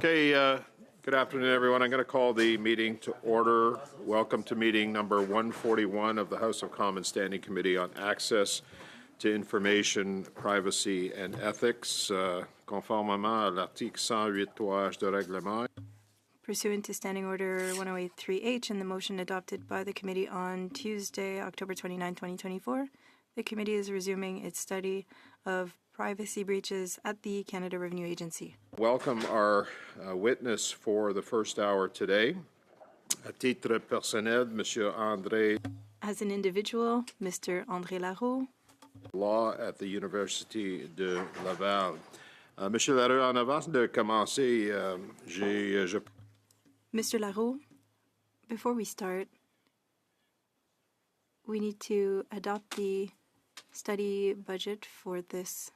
Okay, good afternoon, everyone. I'm going to call the meeting to order. Welcome to meeting number 141 of the House of Commons Standing Committee on Access to Information, Privacy and Ethics, conformément à l'article 108.3 de règlement. Pursuant to Standing Order 1083H and the motion adopted by the committee on Tuesday, October 29, 2024, the committee is resuming its study of privacy breaches at the Canada Revenue Agency. Welcome our witness for the first hour today. À titre personnel, Monsieur André. As an individual, Mr. André Laroux. Law at the University de Laval. Monsieur Laroux, en avant de commencer, Mr. Laroux, before we start, we need to adopt the study budget for this.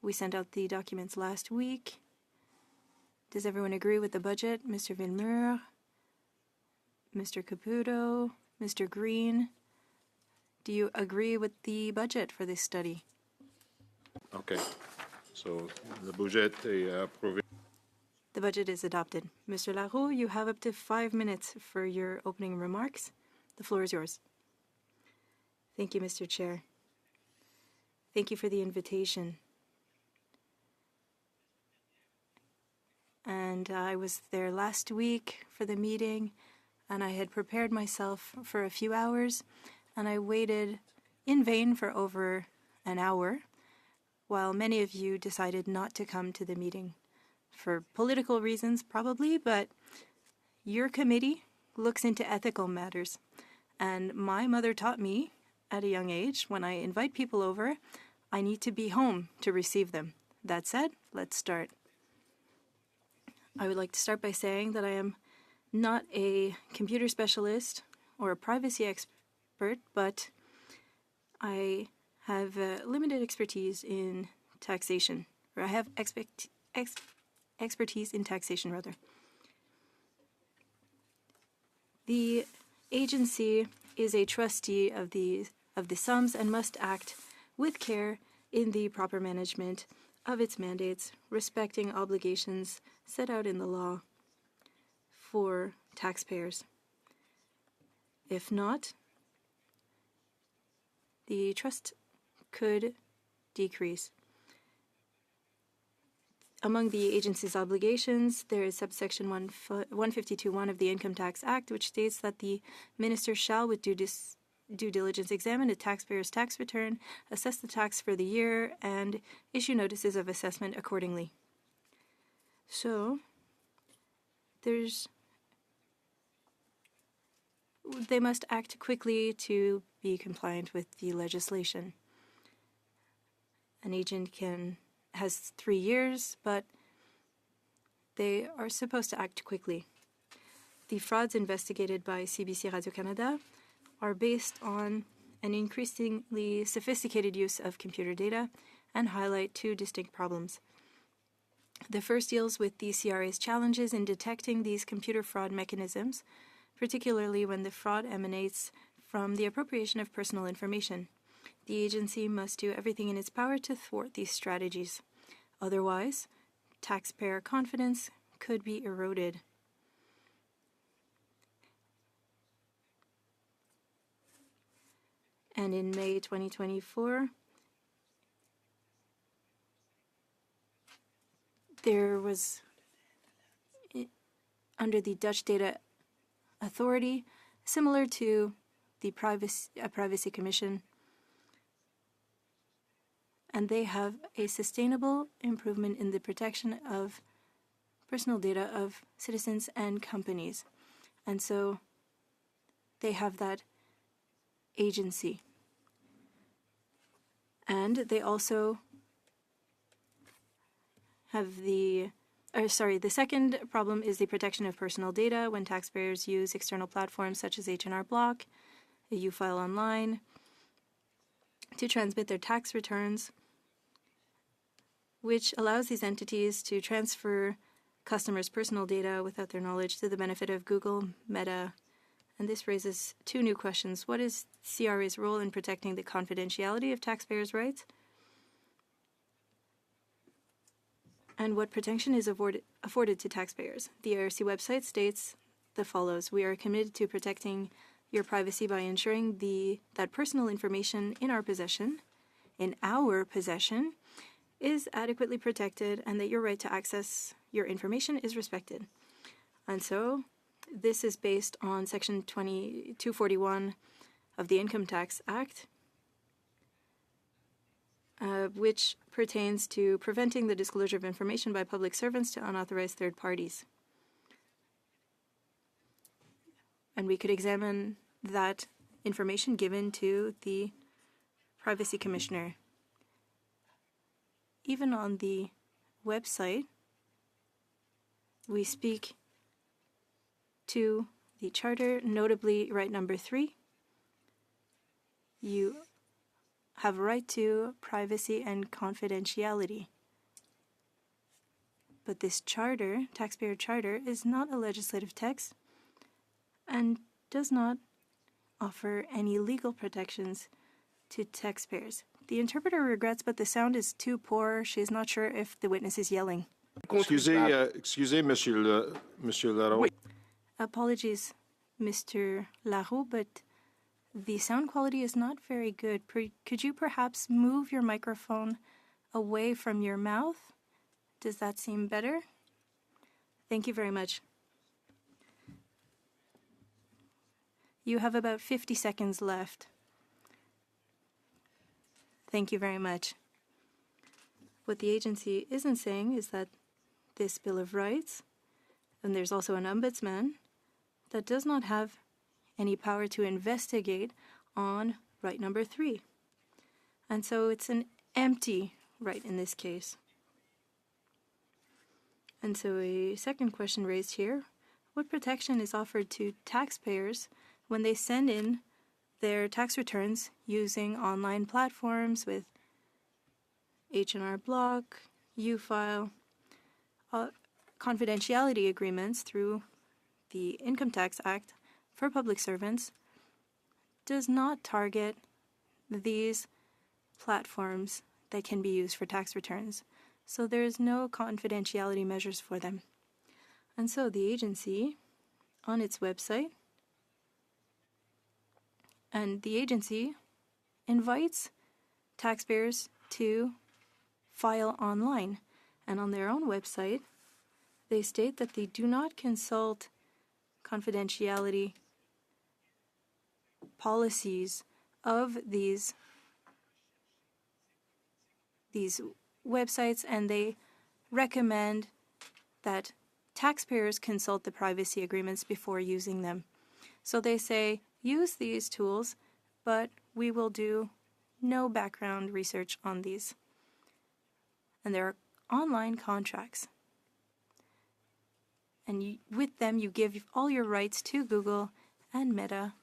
We sent out the documents last week. Does everyone agree with the budget? Mr. Villemur, Mr. Caputo, Mr. Green, do you agree with the budget for this study? Okay. So the budget is approved. The budget is adopted. Mr. Laroux, you have up to 5 minutes for your opening remarks. The floor is yours. Thank you, Mr. Chair. Thank you for the invitation. And I was there last week for the meeting, and I had prepared myself for a few hours, and I waited in vain for over an hour, while many of you decided not to come to the meeting. For political reasons, probably, but your committee looks into ethical matters. And my mother taught me at a young age, when I invite people over, I need to be home to receive them. That said, let's start. I would like to start by saying that I am not a computer specialist or a privacy expert, but I have limited expertise in taxation, or I have expertise in taxation, rather. The agency is a trustee of the sums and must act with care in the proper management of its mandates, respecting obligations set out in the law for taxpayers. If not, the trust could decrease. Among the agency's obligations, there is subsection 152.1 of the Income Tax Act, which states that the minister shall, with due diligence, examine a taxpayer's tax return, assess the tax for the year, and issue notices of assessment accordingly. So, they must act quickly to be compliant with the legislation. An agent has 3 years, but they are supposed to act quickly. The frauds investigated by CBC Radio-Canada are based on an increasingly sophisticated use of computer data and highlight 2 distinct problems. The first deals with the CRA's challenges in detecting these computer fraud mechanisms, particularly when the fraud emanates from the appropriation of personal information. The agency must do everything in its power to thwart these strategies. Otherwise, taxpayer confidence could be eroded. And in May 2024, there was, under the Dutch Data Authority, similar to the Privacy Commission, and they have a sustainable improvement in the protection of personal data of citizens and companies. And so they have that agency. And they also have the second problem is the protection of personal data when taxpayers use external platforms such as H&R Block, a U-File Online, to transmit their tax returns, which allows these entities to transfer customers' personal data without their knowledge to the benefit of Google, Meta, and this raises 2 new questions. What is CRA's role in protecting the confidentiality of taxpayers' rights? and what protection is afforded to taxpayers. The IRC website states the follows: we are committed to protecting your privacy by ensuring that personal information in our possession, is adequately protected and that your right to access your information is respected. And so this is based on Section 241 of the Income Tax Act, which pertains to preventing the disclosure of information by public servants to unauthorized third parties. And we could examine that information given to the Privacy Commissioner. Even on the website, we speak to the Charter, notably right number 3. You have a right to privacy and confidentiality. But this charter, taxpayer charter, is not a legislative text and does not offer any legal protections to taxpayers. The interpreter regrets, but the sound is too poor. She's not sure if the witness is yelling. Excusez, Monsieur Leroux. Apologies, Mr. Leroux, but the sound quality is not very good. Could you perhaps move your microphone away from your mouth? Does that seem better? Thank you very much. You have about 50 seconds left. Thank you very much. What the agency isn't saying is that this Bill of Rights, and there's also an ombudsman, that does not have any power to investigate on right number 3. And so it's an empty right in this case. And so a second question raised here: what protection is offered to taxpayers when they send in their tax returns using online platforms with H&R Block, U-File, confidentiality agreements through the Income Tax Act for public servants does not target these platforms that can be used for tax returns. So there is no confidentiality measures for them. And so the agency, on its website, and the agency invites taxpayers to file online. And on their own website, they state that they do not consult confidentiality policies of these websites, and they recommend that taxpayers consult the privacy agreements before using them. So they say, use these tools, but we will do no background research on these. And there are online contracts. And with them, you give all your rights to Google and Meta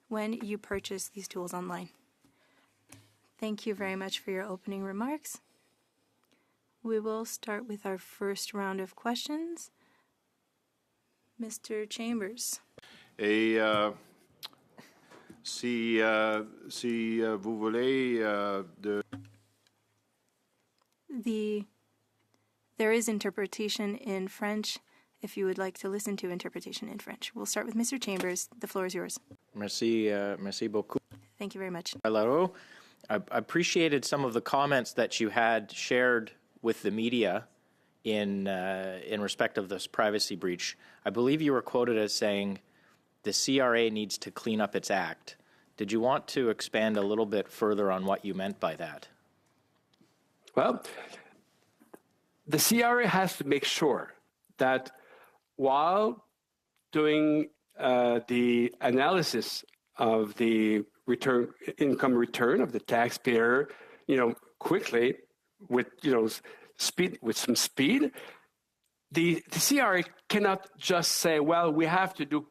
when you purchase these tools online. Thank you very much for your opening remarks. We will start with our first round of questions. Mr. Chambers. Si vous voulez There is interpretation in French if you would like to listen to interpretation in French. We'll start with Mr. Chambers. The floor is yours. Merci beaucoup. Thank you very much. Leroux, I appreciated some of the comments that you had shared with the media in respect of this privacy breach. I believe you were quoted as saying the CRA needs to clean up its act. Did you want to expand a little bit further on what you meant by that? Well, the CRA has to make sure that while doing the analysis of the income return of the taxpayer, quickly with some speed, the CRA cannot just say, well, we have to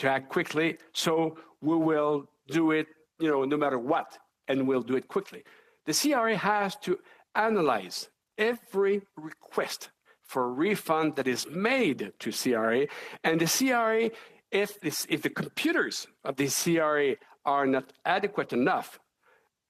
act quickly, so we will do it, no matter what, and we'll do it quickly. The CRA has to analyze every request for refund that is made to CRA, and the CRA, if the computers of the CRA are not adequate enough,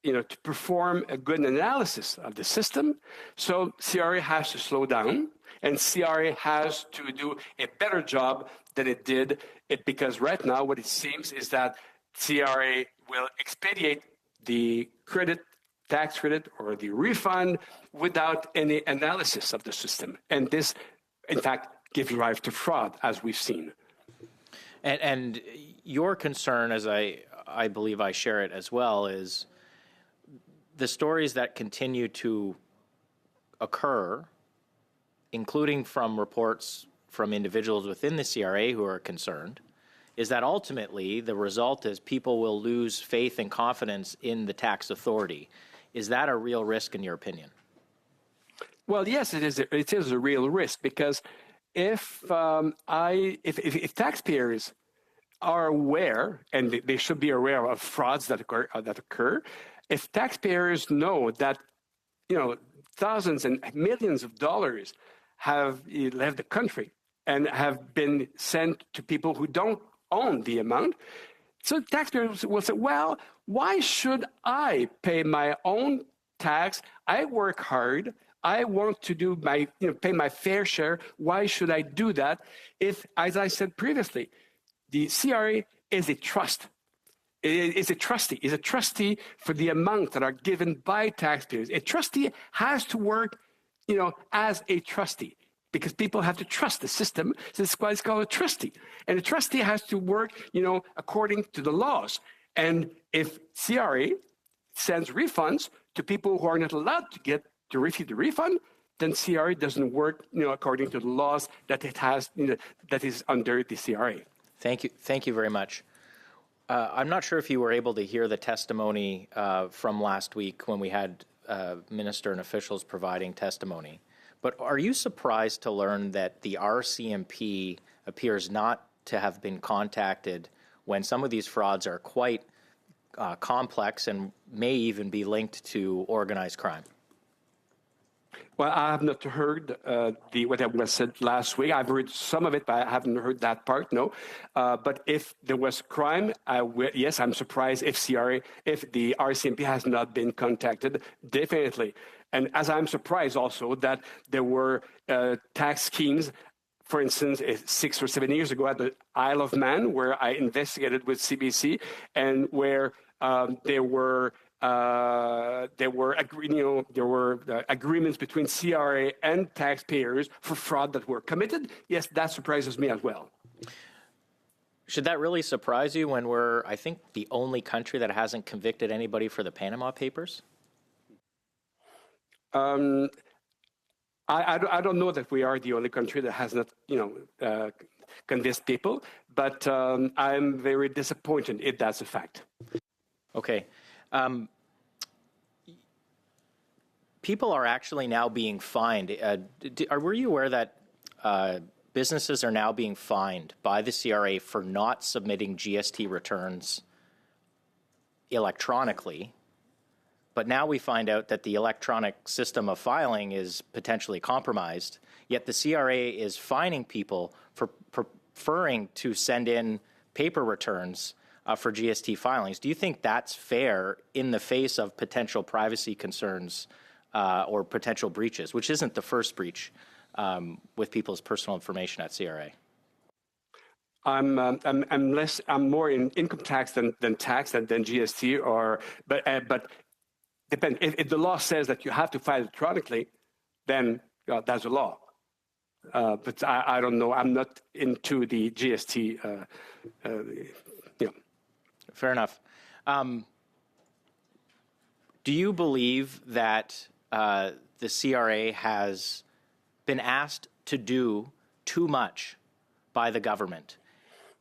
to perform a good analysis of the system. So CRA has to slow down, and CRA has to do a better job than it did. Because right now, what it seems is that CRA will expedite the tax credit or the refund without any analysis of the system. And this, in fact, gives rise to fraud, as we've seen. And your concern, as I believe I share it as well, is the stories that continue to occur, including from reports from individuals within the CRA who are concerned, is that ultimately the result is people will lose faith and confidence in the tax authority. Is that a real risk in your opinion? Well, yes, it is. It is a real risk, because if taxpayers are aware, and they should be aware of frauds that occur, if taxpayers know that thousands and millions of dollars have left the country and have been sent to people who don't own the amount, so taxpayers will say, well, why should I pay my own tax? I work hard. I want to do pay my fair share. Why should I do that if, as I said previously, the CRA is a trust? It is a trustee for the amount that are given by taxpayers. A trustee has to work, as a trustee, because people have to trust the system. So this is why it's called a trustee. And a trustee has to work, according to the laws. And if CRA sends refunds to people who are not allowed to receive the refund, then CRA doesn't work, according to the laws that it has, that is under the CRA. Thank you very much. I'm not sure if you were able to hear the testimony from last week when we had minister and officials providing testimony, but are you surprised to learn that the RCMP appears not to have been contacted when some of these frauds are quite complex and may even be linked to organized crime? Well, I have not heard what was said last week. I've heard some of it, but I haven't heard that part, no. But if there was crime, yes, I'm surprised if the RCMP has not been contacted, definitely. And as I'm surprised also that there were tax schemes, for instance, 6 or 7 years ago at the Isle of Man, where I investigated with CBC, and where there were agreements between CRA and taxpayers for fraud that were committed. Yes, that surprises me as well. Should that really surprise you when we're, I think, the only country that hasn't convicted anybody for the Panama Papers? I don't know that we are the only country that has not, convinced people, but I'm very disappointed if that's a fact. Okay. People are actually now being fined. Were you aware that businesses are now being fined by the CRA for not submitting GST returns electronically? But now we find out that the electronic system of filing is potentially compromised, yet the CRA is fining people for preferring to send in paper returns for GST filings. Do you think that's fair in the face of potential privacy concerns or potential breaches, which isn't the first breach with people's personal information at CRA? I'm more in income tax than tax than GST, but depends. If the law says that you have to file electronically, then that's a law. But I don't know. I'm not into the GST. Fair enough. Do you believe that the CRA has been asked to do too much by the government?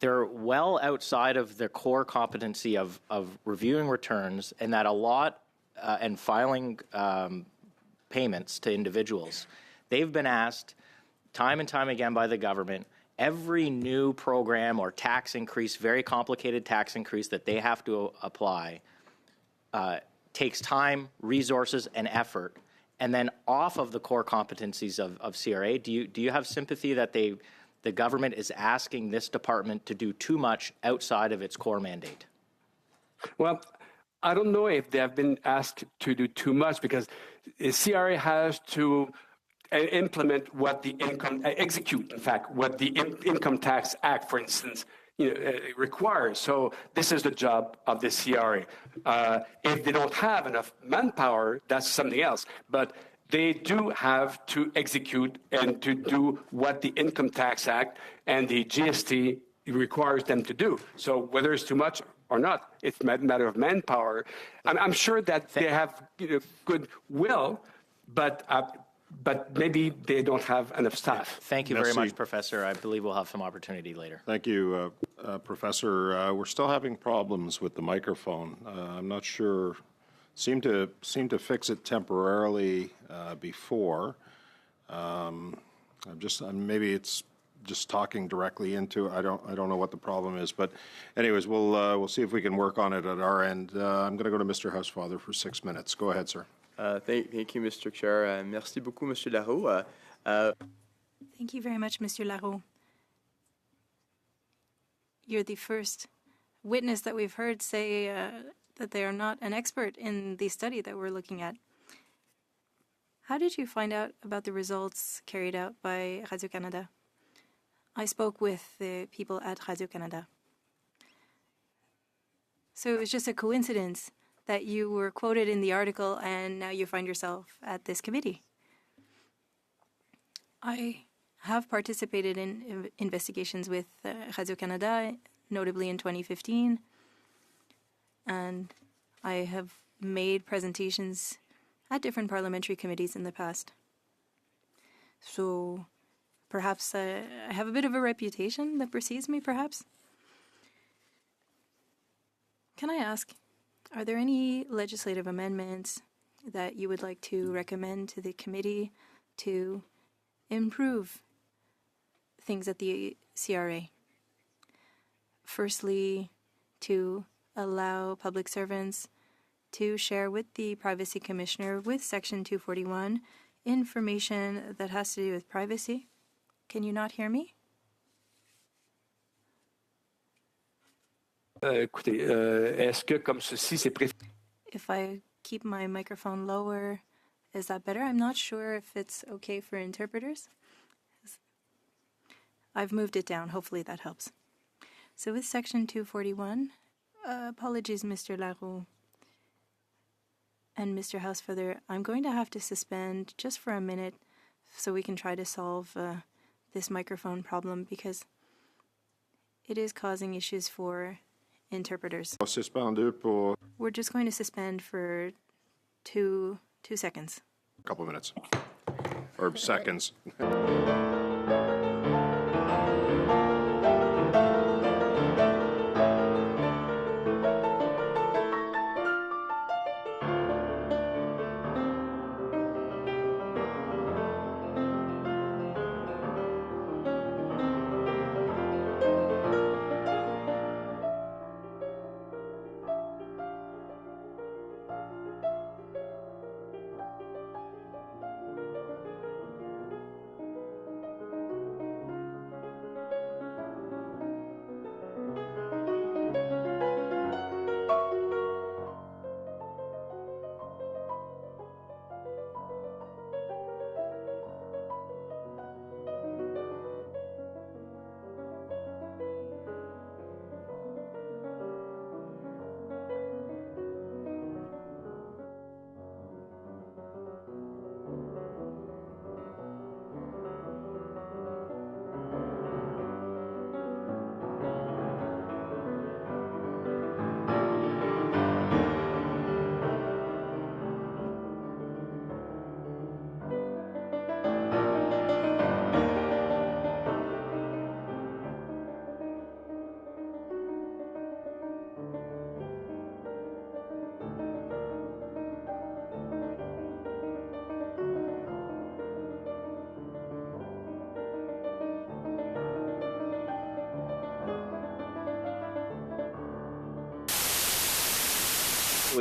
They're well outside of their core competency of reviewing returns, and that a lot and filing payments to individuals. They've been asked time and time again by the government, every new program or tax increase, very complicated tax increase that they have to apply, takes time, resources, and effort, and then off of the core competencies of CRA. Do you have sympathy that the government is asking this department to do too much outside of its core mandate? Well, I don't know if they have been asked to do too much, because the CRA has to implement what the execute, in fact, what the Income Tax Act, for instance, requires. So this is the job of the CRA. If they don't have enough manpower, that's something else. But they do have to execute and to do what the Income Tax Act and the GST requires them to do. So whether it's too much or not, it's a matter of manpower. I'm sure that they have good will, but maybe they don't have enough staff. Thank you very Merci. much, Professor. I believe we'll have some opportunity later. Thank you, Professor. We're still having problems with the microphone. I'm not sure. Seem to fix it temporarily before. Maybe it's just talking directly into it. I don't know what the problem is, but anyways, we'll see if we can work on it at our end. I'm going to go to Mr. Housefather for 6 minutes. Go ahead, sir. Thank you, Mr. Chair. Merci beaucoup, Monsieur Larreau. Thank you very much, Mr. Larreau. You're the first witness that we've heard say that they are not an expert in the study that we're looking at. How did you find out about the results carried out by Radio-Canada? I spoke with the people at Radio-Canada. So it was just a coincidence that you were quoted in the article and now you find yourself at this committee. I have participated in investigations with Radio-Canada, notably in 2015, and I have made presentations at different parliamentary committees in the past. So perhaps I have a bit of a reputation that precedes me, perhaps. Can I ask, are there any legislative amendments that you would like to recommend to the committee to improve things at the CRA? Firstly, to allow public servants to share with the Privacy Commissioner with Section 241 information that has to do with privacy. Can you not hear me? Écoutez, est-ce que comme ceci, c'est If I keep my microphone lower, is that better? I'm not sure if it's okay for interpreters. I've moved it down. Hopefully that helps. So with Section 241, apologies, Mr. Larreau and Mr. Housefather, I'm going to have to suspend just for a minute so we can try to solve this microphone problem because it is causing issues for interpreters. We're just going to suspend for two seconds. A couple of minutes. Or seconds.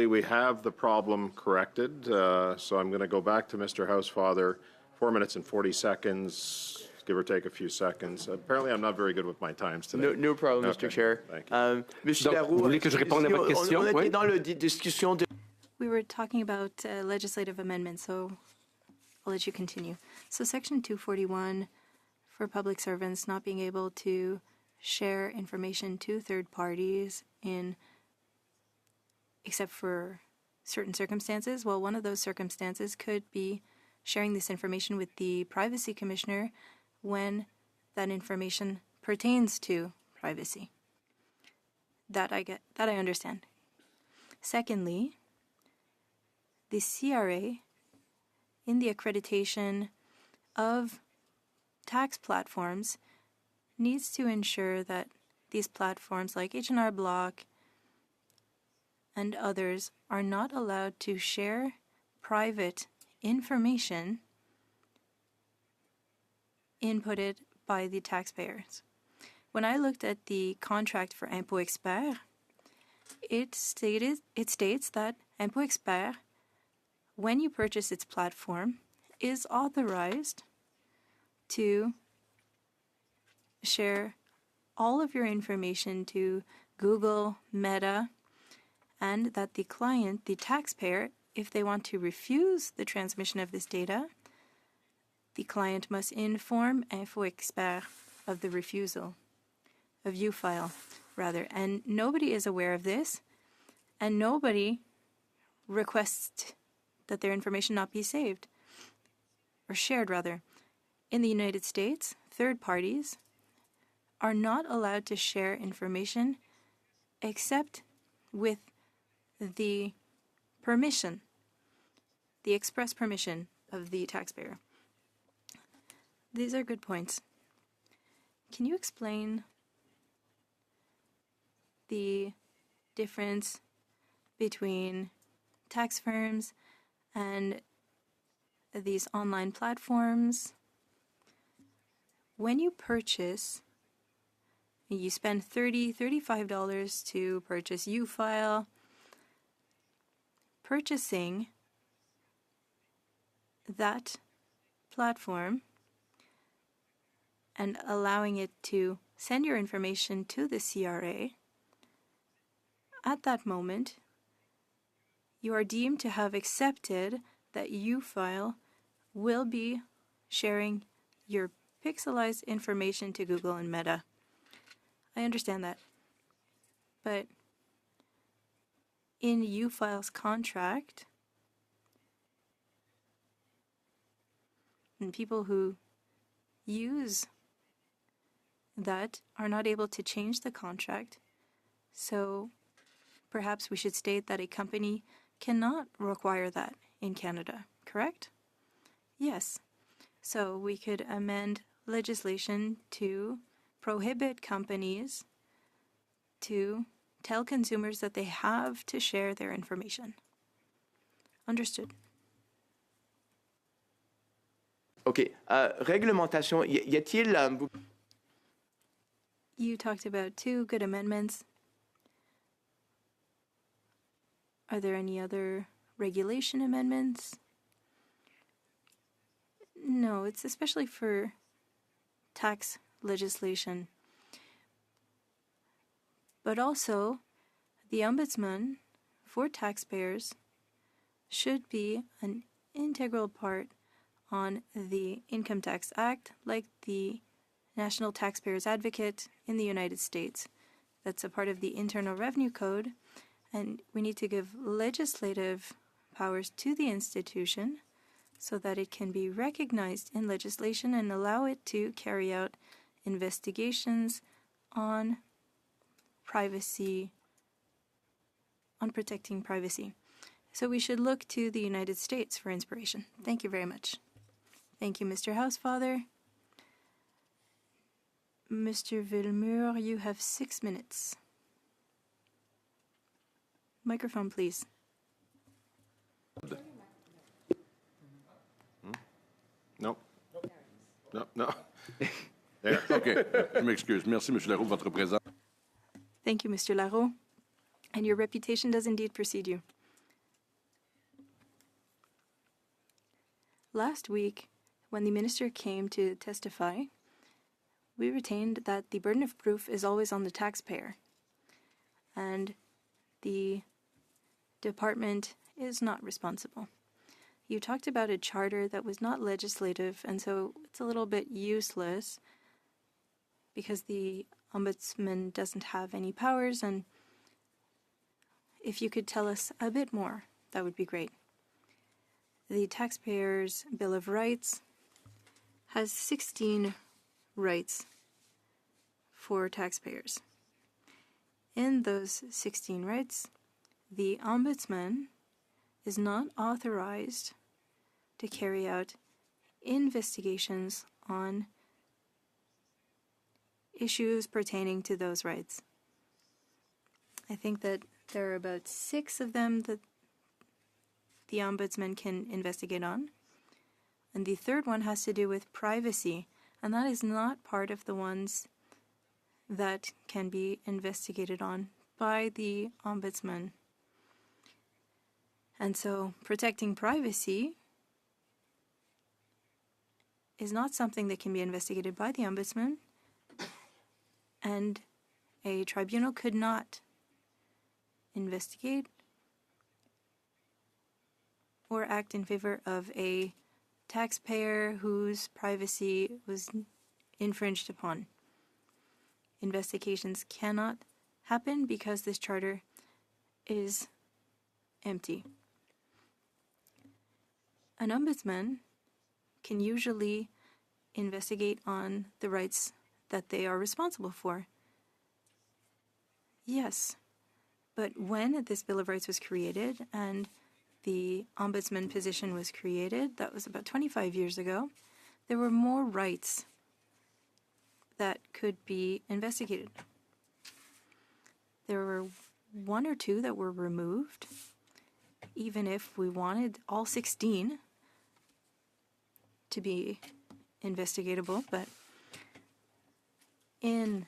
We have the problem corrected, so I'm going to go back to Mr. Housefather. 4 minutes and 40 seconds. give or take a few seconds. Apparently, I'm not very good with my times today. No problem, Mr. Okay, Chair. thank you. Monsieur Donc, vous voulez que je réponde à votre question? on était Oui. dans la discussion de... We were talking about legislative amendments, so I'll let you continue. So Section 241, for public servants not being able to share information to third parties except for certain circumstances. Well, one of those circumstances could be sharing this information with the Privacy Commissioner when that information pertains to privacy. That I understand. Secondly, the CRA, in the accreditation of tax platforms, needs to ensure that these platforms like H&R Block and others are not allowed to share private information inputted by the taxpayers. When I looked at the contract for Impôt Expert, it states that Impôt Expert, when you purchase its platform, is authorized to share all of your information to Google, Meta, and that the client, the taxpayer, if they want to refuse the transmission of this data, the client must inform Info Expert of the refusal, of UFile, rather. And nobody is aware of this, and nobody requests that their information not be saved, or shared, rather. In the United States, third parties are not allowed to share information except with the permission, the express permission of the taxpayer. These are good points. Can you explain the difference between tax firms and these online platforms? When you purchase, you spend $30, $35 to purchase UFile. Purchasing that platform and allowing it to send your information to the CRA, at that moment, you are deemed to have accepted that UFile will be sharing your pixelized information to Google and Meta. I understand that. But in UFile's contract, and people who use that are not able to change the contract, so perhaps we should state that a company cannot require that in Canada, correct? Yes. So we could amend legislation to prohibit companies to tell consumers that they have to share their information. Understood. OK. Réglementation, y a-t-il... You talked about two good amendments. Are there any other regulation amendments? No, it's especially for tax legislation. But also, the Ombudsman for taxpayers should be an integral part on the Income Tax Act, like the National Taxpayers Advocate in the United States. That's a part of the Internal Revenue Code, and we need to give legislative powers to the institution so that it can be recognized in legislation and allow it to carry out investigations on privacy, on protecting privacy. So we should look to the United States for inspiration. Thank you very much. Thank you, Mr. Housefather. Mr. Villemur, you have 6 minutes. Microphone, please. No. No, no. There. OK. Je m'excuse. Merci, M. Leroux, de votre présence. Thank you, Mr. Larreau. And your reputation does indeed precede you. Last week, when the minister came to testify, we retained that the burden of proof is always on the taxpayer, and the department is not responsible. You talked about a charter that was not legislative, and so it's a little bit useless because the ombudsman doesn't have any powers, and if you could tell us a bit more, that would be great. The Taxpayers' Bill of Rights has 16 rights for taxpayers. In those 16 rights, the ombudsman is not authorized to carry out investigations on issues pertaining to those rights. I think that there are about 6 of them that the ombudsman can investigate on. And the third one has to do with privacy, and that is not part of the ones that can be investigated on by the ombudsman. And so protecting privacy is not something that can be investigated by the ombudsman, and a tribunal could not investigate or act in favor of a taxpayer whose privacy was infringed upon. Investigations cannot happen because this charter is empty. An ombudsman can usually investigate on the rights that they are responsible for. Yes, but when this Bill of Rights was created and the ombudsman position was created, that was about 25 years ago, there were more rights that could be investigated. There were 1 or 2 that were removed, even if we wanted all 16 to be investigatable, but in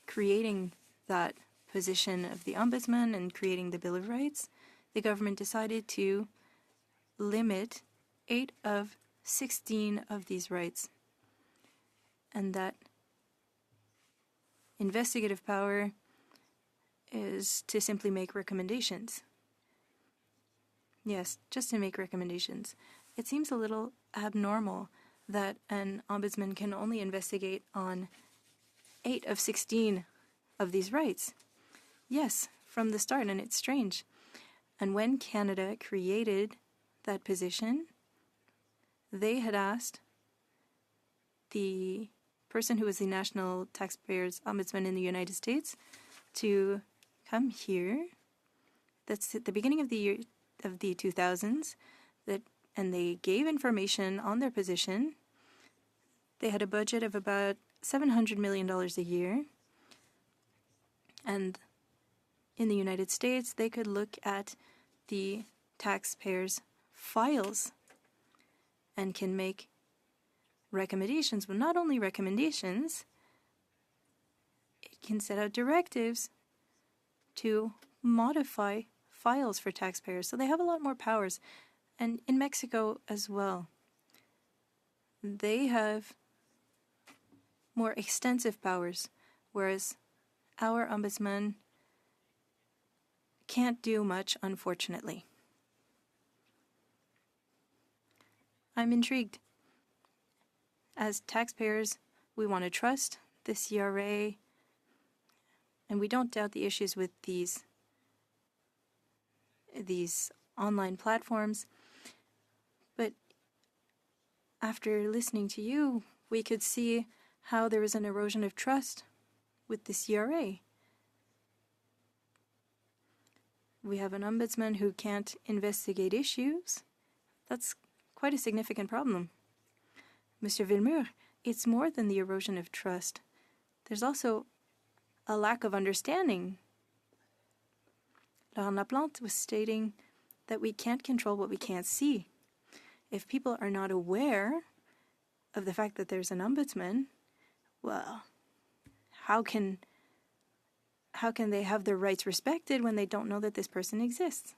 creating that position of the ombudsman and creating the Bill of Rights, the government decided to limit 8 of 16 of these rights, and that investigative power is to simply make recommendations. Yes, just to make recommendations. It seems a little abnormal that an ombudsman can only investigate on 8 of 16 of these rights. Yes, from the start, and it's strange. And when Canada created that position, they had asked the person who was the National Taxpayers Ombudsman in the United States to come here. That's at the beginning of the year of the 2000s, and they gave information on their position. They had a budget of about $700 million a year, and in the United States, they could look at the taxpayers' files and can make recommendations, but not only recommendations, it can set out directives to modify files for taxpayers. So they have a lot more powers. And in Mexico as well, they have more extensive powers, whereas our ombudsman can't do much, unfortunately. I'm intrigued. As taxpayers, we want to trust the CRA, and we don't doubt the issues with these online platforms. But after listening to you, we could see how there is an erosion of trust with the CRA. We have an ombudsman who can't investigate issues. That's quite a significant problem. Mr. Villemur, it's more than the erosion of trust. There's also a lack of understanding. Laurent Laplante was stating that we can't control what we can't see. If people are not aware of the fact that there's an ombudsman, well, how can they have their rights respected when they don't know that this person exists?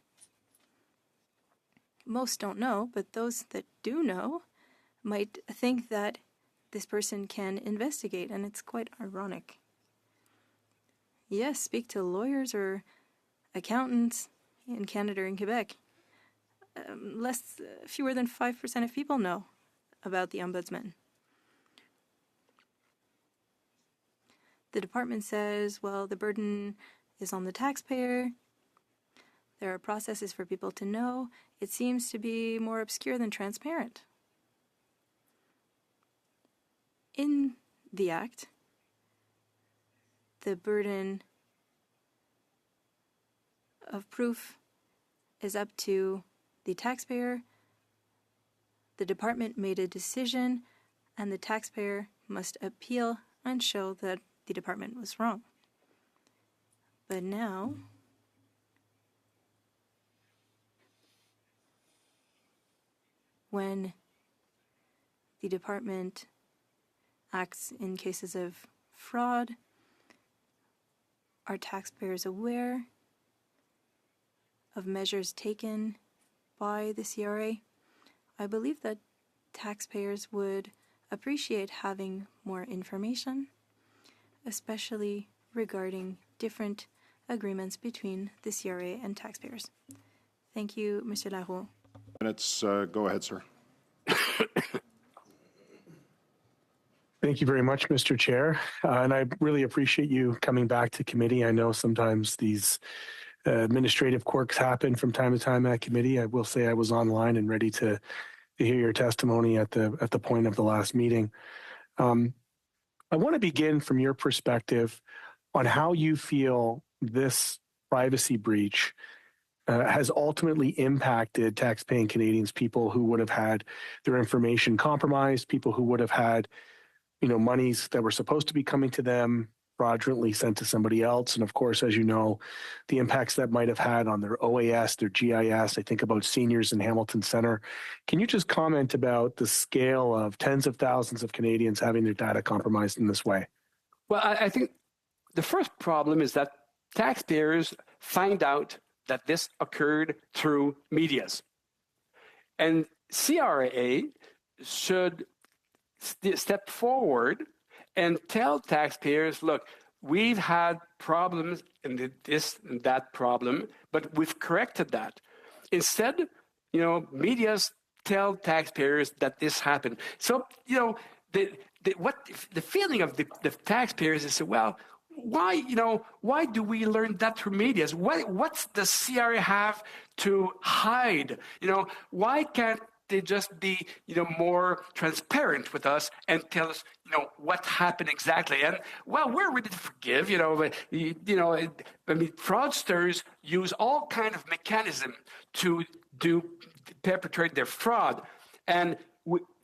Most don't know, but those that do know might think that this person can investigate, and it's quite ironic. Yes, speak to lawyers or accountants in Canada or in Quebec. Fewer than 5% of people know about the Ombudsman. The department says, well, the burden is on the taxpayer. There are processes for people to know. It seems to be more obscure than transparent. In the Act, the burden of proof is up to the taxpayer. The department made a decision, and the taxpayer must appeal and show that the department was wrong. But now, when the department acts in cases of fraud, are taxpayers aware of measures taken by the CRA? I believe that taxpayers would appreciate having more information, especially regarding different agreements between the CRA and taxpayers. Thank you, Mr. Laroux. Minutes, go ahead, sir. Thank you very much, Mr. Chair. And I really appreciate you coming back to committee. I know sometimes these administrative quirks happen from time to time at committee. I will say I was online and ready to hear your testimony at the point of the last meeting. I want to begin from your perspective on how you feel this privacy breach has ultimately impacted taxpaying Canadians, people who would have had their information compromised, people who would have had monies that were supposed to be coming to them fraudulently sent to somebody else. And of course, as you know, the impacts that might have had on their OAS, their GIS. I think about seniors in Hamilton Centre. Can you just comment about the scale of tens of thousands of Canadians having their data compromised in this way? Well, I think the first problem is that taxpayers find out that this occurred through medias. And CRA should step forward and tell taxpayers, look, we've had problems in this and that problem, but we've corrected that. Instead, medias tell taxpayers that this happened. So, the feeling of the taxpayers is, well, why do we learn that through media? What's the CRA have to hide? Why can't they just be, more transparent with us and tell us, what happened exactly? And well, we're ready to forgive, but, fraudsters use all kind of mechanism to perpetrate their fraud, and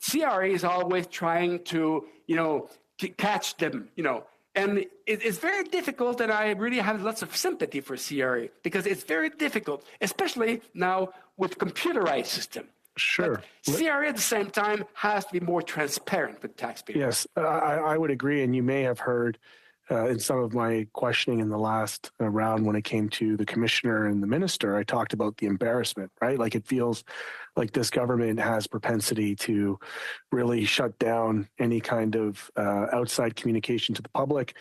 CRA is always trying to, catch them, And it's very difficult, and I really have lots of sympathy for CRA because it's very difficult, especially now with computerized system. Sure. But CRA at the same time has to be more transparent with taxpayers. Yes, I would agree. And you may have heard in some of my questioning in the last round when it came to the commissioner and the minister, I talked about the embarrassment, right? Like it feels like this government has propensity to really shut down any kind of outside communication to the public.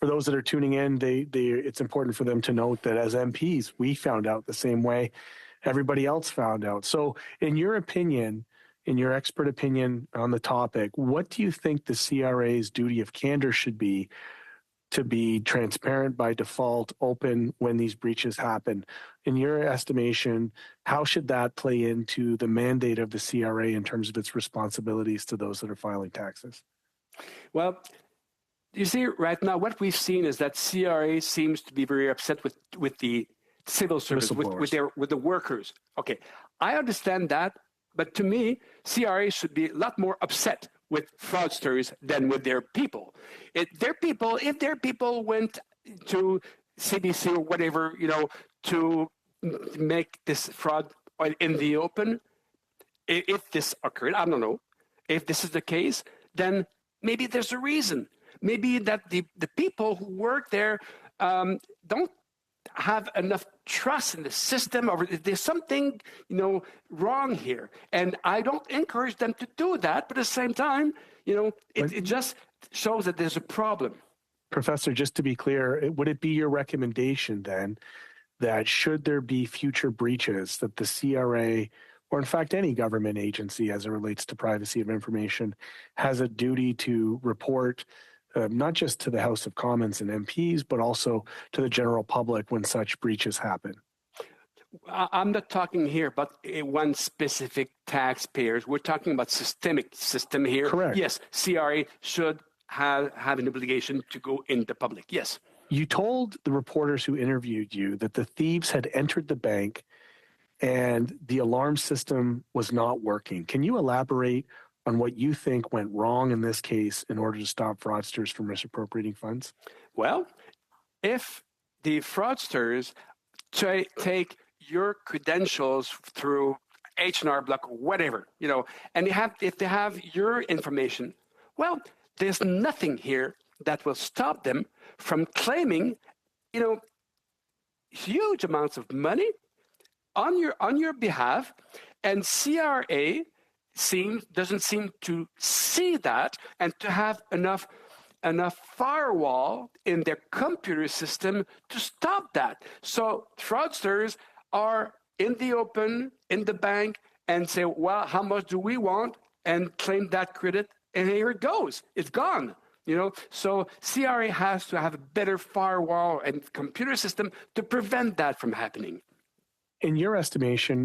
For those that are tuning in, it's important for them to note that as MPs, we found out the same way everybody else found out. So in your opinion, in your expert opinion on the topic, what do you think the CRA's duty of candor should be to be transparent by default, open when these breaches happen? In your estimation, how should that play into the mandate of the CRA in terms of its responsibilities to those that are filing taxes? Well, you see, right now, what we've seen is that CRA seems to be very upset with the civil service, with the workers. Okay, I understand that, but to me, CRA should be a lot more upset with fraudsters than with their people. If their people went to CBC or whatever, to make this fraud in the open, if this occurred, I don't know. If this is the case, then maybe there's a reason. Maybe that the people who work there don't have enough trust in the system, or there's something wrong here. And I don't encourage them to do that, but at the same time, It just shows that there's a problem. Professor, just to be clear, would it be your recommendation then that should there be future breaches that the CRA, or in fact any government agency as it relates to privacy of information, has a duty to report not just to the House of Commons and MPs, but also to the general public when such breaches happen? I'm not talking here about one specific taxpayers. We're talking about systemic system here. Correct. Yes, CRA should have an obligation to go in the public. Yes. You told the reporters who interviewed you that the thieves had entered the bank and the alarm system was not working. Can you elaborate on what you think went wrong in this case in order to stop fraudsters from misappropriating funds? Well, if the fraudsters take your credentials through H&R Block, whatever, and if they have your information, well, there's nothing here that will stop them from claiming, huge amounts of money on your behalf, and CRA doesn't seem to see that and to have enough firewall in their computer system to stop that. So fraudsters are in the open, in the bank, and say, well, how much do we want? And claim that credit, and here it goes. It's gone. So CRA has to have a better firewall and computer system to prevent that from happening. In your estimation,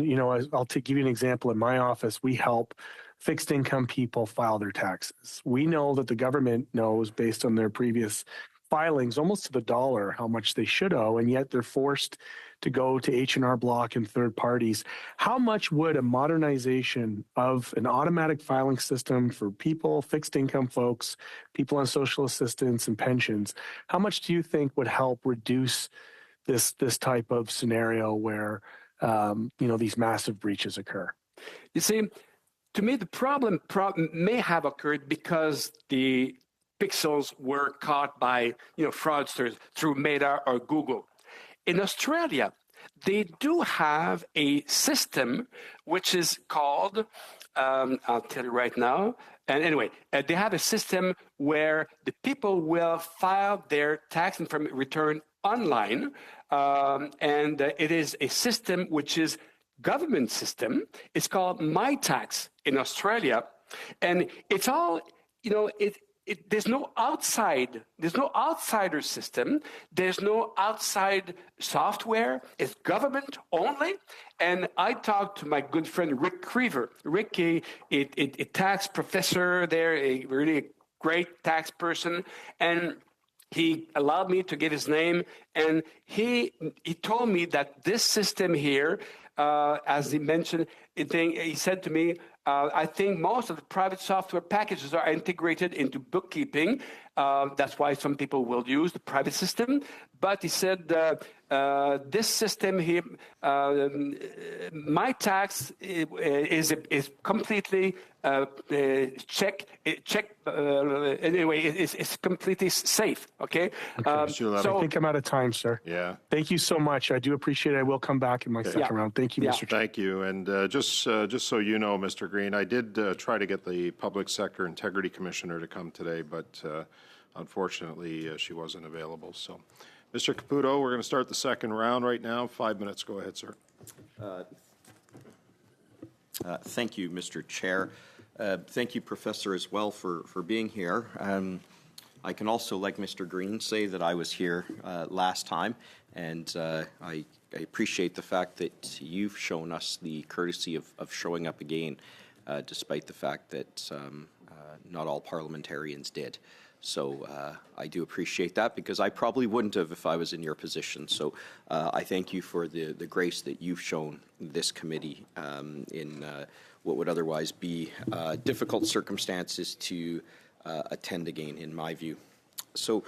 I'll give you an example. In my office, we help fixed income people file their taxes. We know that the government knows, based on their previous filings, almost to the dollar, how much they should owe, and yet they're forced to go to H&R Block and third parties. How much would a modernization of an automatic filing system for people, fixed income folks, people on social assistance and pensions, how much do you think would help reduce this type of scenario where these massive breaches occur? You see, to me, the problem may have occurred because the pixels were caught by fraudsters through Meta or Google. In Australia, they do have a system which is called, I'll tell you right now, and anyway, they have a system where the people will file their tax return online, and it is a system which is government system. It's called My Tax in Australia, and it's all, there's no outsider system. There's no outside software. It's government only. And I talked to my good friend Rick Creever. Rick, a tax professor there, a really great tax person, and he allowed me to give his name, and he told me that this system here, as he mentioned, he said to me, I think most of the private software packages are integrated into bookkeeping. That's why some people will use the private system. But he said this system here, My Tax, is completely check. Anyway, it's completely safe. Okay. So I think I'm out of time, sir. Yeah. Thank you so much. I do appreciate it. I will come back in my second round. Thank you, Mr. Chair. Thank you. And just so you know, Mr. Green, I did try to get the Public Sector Integrity Commissioner to come today, but unfortunately she wasn't available. So, Mr. Caputo, we're going to start the second round right now. 5 minutes. Go ahead, sir. Thank you, Mr. Chair. Thank you, Professor, as well for being here. I can also, like Mr. Green, say that I was here last time, and I appreciate the fact that you've shown us the courtesy of showing up again, despite the fact that not all parliamentarians did. So I do appreciate that, because I probably wouldn't have if I was in your position. So I thank you for the grace that you've shown this committee in what would otherwise be difficult circumstances to attend again, in my view. So,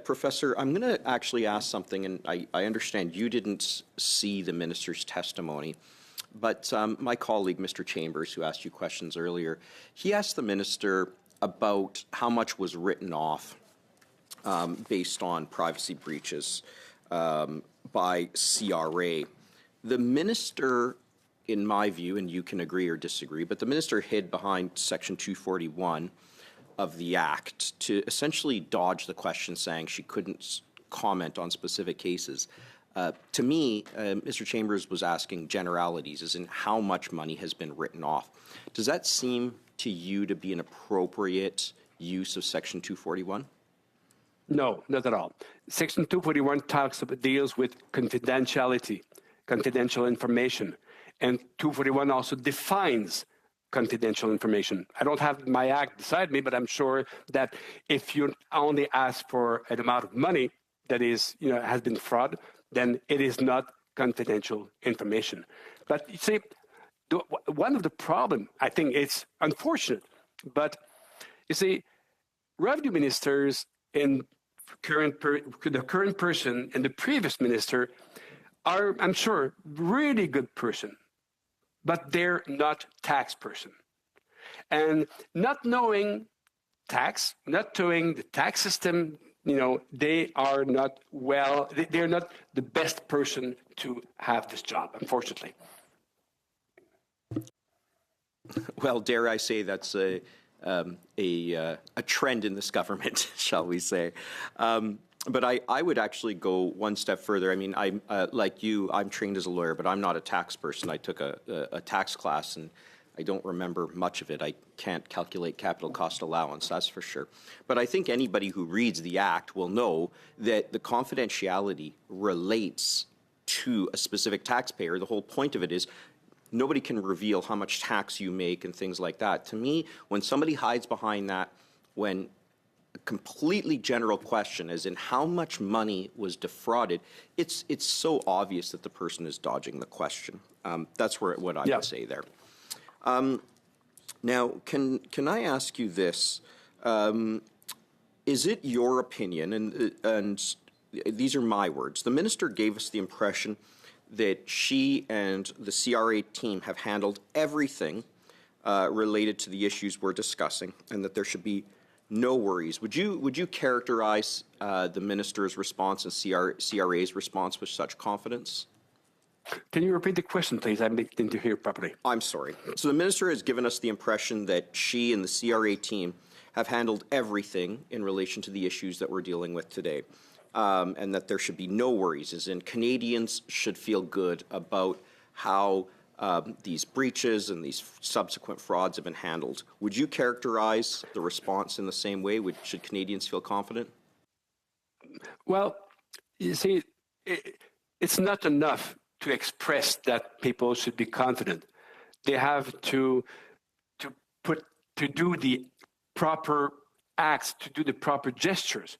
Professor, I'm going to actually ask something, and I understand you didn't see the minister's testimony, but my colleague, Mr. Chambers, who asked you questions earlier, he asked the minister about how much was written off based on privacy breaches by CRA. The minister, in my view, and you can agree or disagree, but the minister hid behind Section 241 of the act to essentially dodge the question saying she couldn't comment on specific cases. To me, Mr. Chambers was asking generalities, as in how much money has been written off. Does that seem to you to be an appropriate use of Section 241? No, not at all. Section 241 deals with confidentiality, confidential information, and 241 also defines confidential information. I don't have my act beside me, but I'm sure that if you only ask for an amount of money that is, has been fraud, then it is not confidential information. But you see, one of the problems, I think it's unfortunate, but you see, revenue ministers and the current person and the previous minister are, I'm sure, really good person, but they're not tax person. And not knowing tax, not knowing the tax system, they are not they're not the best person to have this job, unfortunately. Well, dare I say that's a trend in this government, shall we say. But I would actually go one step further. I mean, I'm like you, I'm trained as a lawyer, but I'm not a tax person. I took a tax class, and I don't remember much of it. I can't calculate capital cost allowance, that's for sure. But I think anybody who reads the Act will know that the confidentiality relates to a specific taxpayer. The whole point of it is nobody can reveal how much tax you make and things like that. To me, when somebody hides behind that, when a completely general question as in how much money was defrauded, it's so obvious that the person is dodging the question. That's what I would say there. Now, can I ask you this? Is it your opinion, and these are my words, the minister gave us the impression that she and the CRA team have handled everything related to the issues we're discussing, and that there should be no worries. Would you characterize the minister's response and CRA's response with such confidence? Can you repeat the question, please? I didn't hear properly. I'm sorry. So the minister has given us the impression that she and the CRA team have handled everything in relation to the issues that we're dealing with today, and that there should be no worries, as in Canadians should feel good about how these breaches and these subsequent frauds have been handled. Would you characterize the response in the same way? Should Canadians feel confident? Well, you see, it's not enough to express that people should be confident. They have to do the proper acts, to do the proper gestures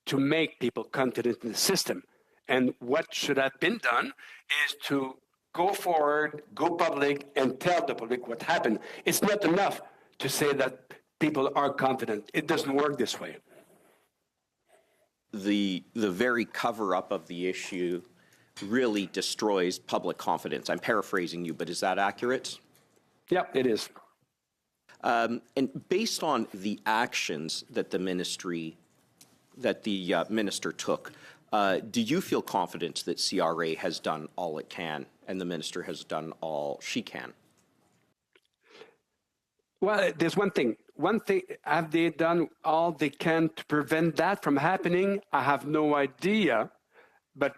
to make people confident in the system. And what should have been done is to go forward, go public, and tell the public what happened. It's not enough to say that people are confident. It doesn't work this way. The very cover-up of the issue really destroys public confidence. I'm paraphrasing you, but is that accurate? Yeah, it is. And based on the actions that the minister took, do you feel confident that CRA has done all it can and the minister has done all she can? Well, there's one thing. Have they done all they can to prevent that from happening? I have no idea. But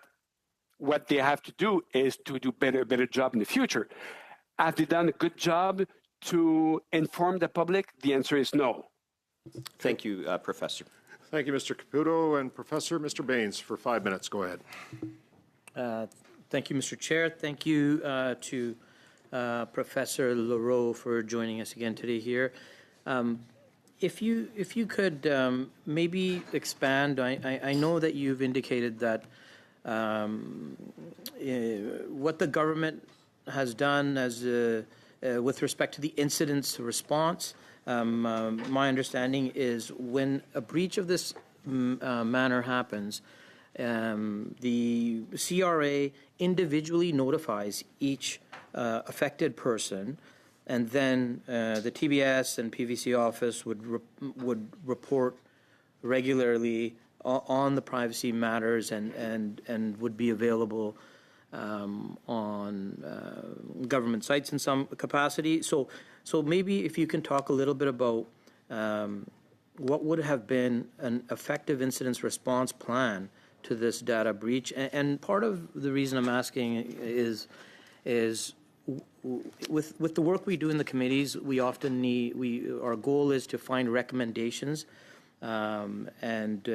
what they have to do is to do a better job in the future. Have they done a good job to inform the public? The answer is no. Thank you, Professor. Thank you, Mr. Caputo. And Professor, Mr. Baines, for 5 minutes. Go ahead. Thank you, Mr. Chair. Thank you to Professor Leroux for joining us again today here. If you could maybe expand, I know that you've indicated that what the government has done as with respect to the incident response. My understanding is when a breach of this manner happens, the CRA individually notifies each affected person, and then the TBS and PVC office would report regularly on the privacy matters and would be available on government sites in some capacity. So maybe if you can talk a little bit about what would have been an effective incident response plan to this data breach. And part of the reason I'm asking is with the work we do in the committees, we often our goal is to find recommendations and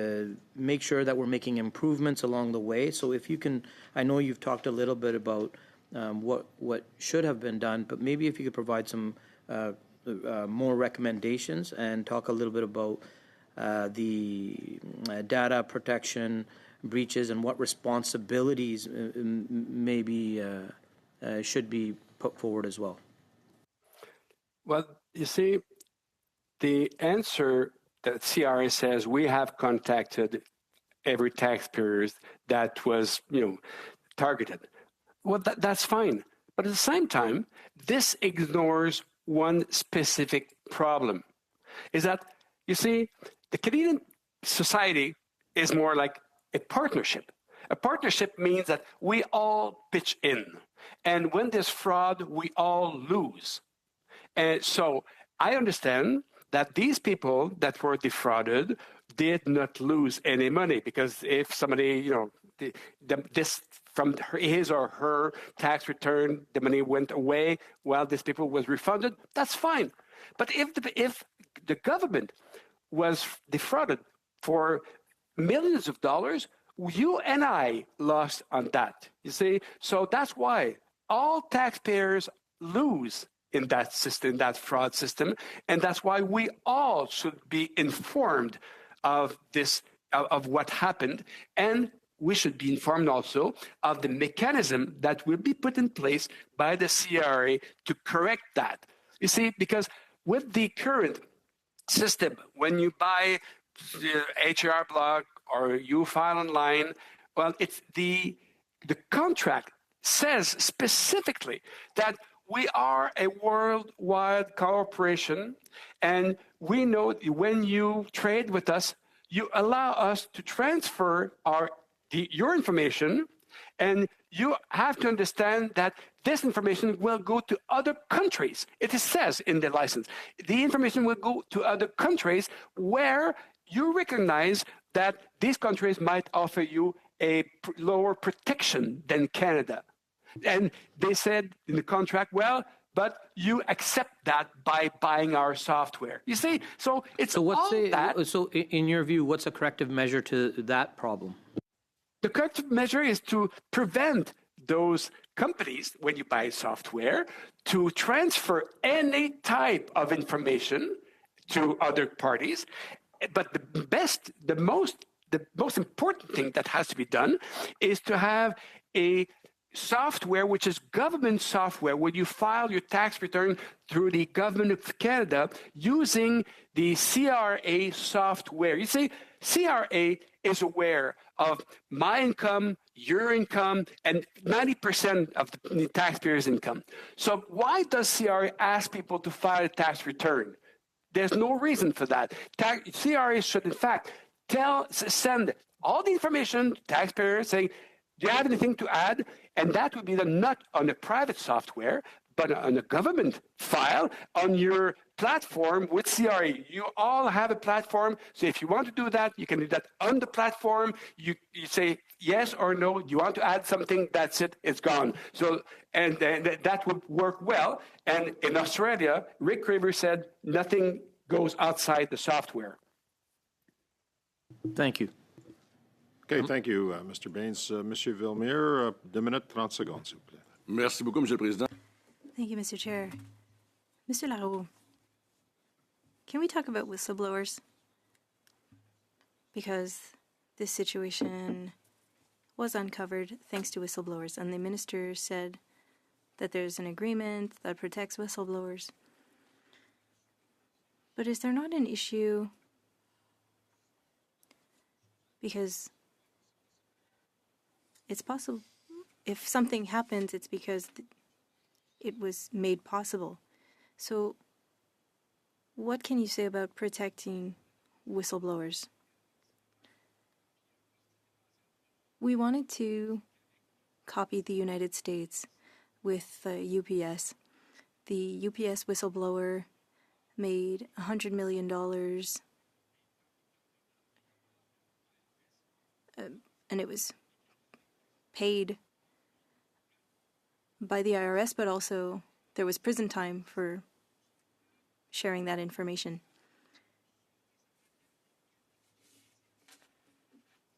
make sure that we're making improvements along the way. So if you can, I know you've talked a little bit about what should have been done, but maybe if you could provide some more recommendations and talk a little bit about the data protection breaches and what responsibilities maybe should be put forward as well. Well, you see, the answer that CRA says we have contacted every taxpayer that was, targeted. Well, that's fine. But at the same time, this ignores one specific problem. Is that, you see, the Canadian society is more like a partnership. A partnership means that we all pitch in. And when there's fraud, we all lose. And so I understand that these people that were defrauded did not lose any money, because if somebody, this from his or her tax return, the money went away while these people was refunded, that's fine. But if the government was defrauded for millions of dollars, you and I lost on that, you see? So that's why all taxpayers lose in that system, that fraud system, and that's why we all should be informed of this, of what happened, and we should be informed also of the mechanism that will be put in place by the CRA to correct that. You see, because with the current system, when you buy the HR block or you file online, well, it's the contract says specifically that we are a worldwide corporation, and we know when you trade with us, you allow us to transfer your information, and you have to understand that this information will go to other countries. It says in the license, the information will go to other countries where you recognize that these countries might offer you a lower protection than Canada. And they said in the contract, well, but you accept that by buying our software. You see, so it's So in your view, what's a corrective measure to that problem? The corrective measure is to prevent those companies, when you buy software, to transfer any type of information to other parties. But the most important thing that has to be done is to have a software which is government software, where you file your tax return through the government of Canada using the CRA software. You see, CRA is aware of my income, your income, and 90% of the taxpayers' income. So why does CRA ask people to file a tax return? There's no reason for that. CRA should, in fact, send all the information to taxpayers saying, do you have anything to add? And that would be done not on a private software, but on a government file on your platform with CRA. You all have a platform, so if you want to do that, you can do that on the platform. You say yes or no. You want to add something, that's it, it's gone. So, and that would work well. And in Australia, Rick River said nothing goes outside the software. Thank you. Okay, thank you, Mr. Baines. Monsieur Villemire, 2 minutes 30 secondes, s'il vous plaît. Merci beaucoup, Monsieur le Président. Thank you, Mr. Chair. Mr. Laroux, can we talk about whistleblowers? Because this situation was uncovered thanks to whistleblowers, and the minister said that there's an agreement that protects whistleblowers. But is there not an issue? Because it's possible, if something happens, it's because it was made possible. So what can you say about protecting whistleblowers? We wanted to copy the United States with UPS. The UPS whistleblower made $100 million and it was paid by the IRS, but also there was prison time for sharing that information.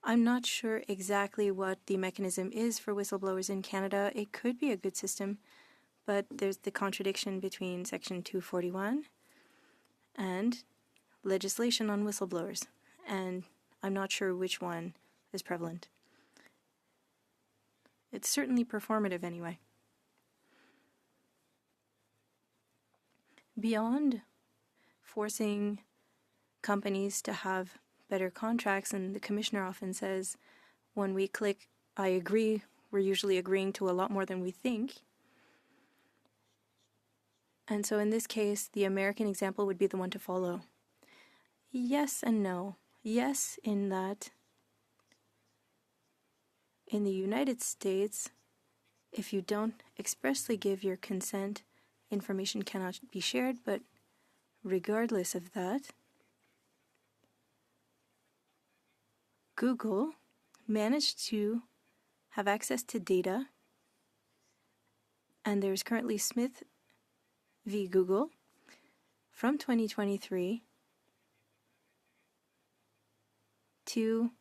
I'm not sure exactly what the mechanism is for whistleblowers in Canada. It could be a good system, but there's the contradiction between Section 241 and legislation on whistleblowers, and I'm not sure which one is prevalent. It's certainly performative anyway. Beyond forcing companies to have better contracts, and the commissioner often says, when we click I agree, we're usually agreeing to a lot more than we think. And so in this case, the American example would be the one to follow. Yes and no. Yes, in that in the United States, if you don't expressly give your consent, information cannot be shared, but regardless of that, Google managed to have access to data, and there's currently Smith v. Google from 2023 to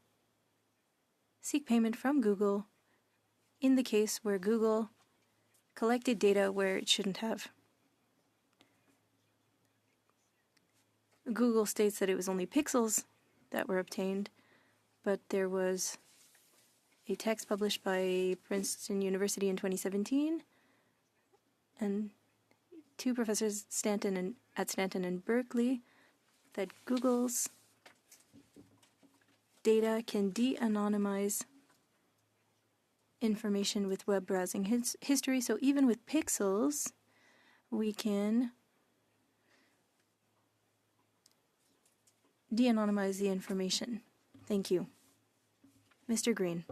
seek payment from Google in the case where Google collected data where it shouldn't have. Google states that it was only pixels that were obtained, but there was a text published by Princeton University in 2017, and two professors at Stanton and Berkeley, that Google's data can de-anonymize information with web browsing history. So even with pixels, we can de-anonymize the information. Thank you. Mr. Green.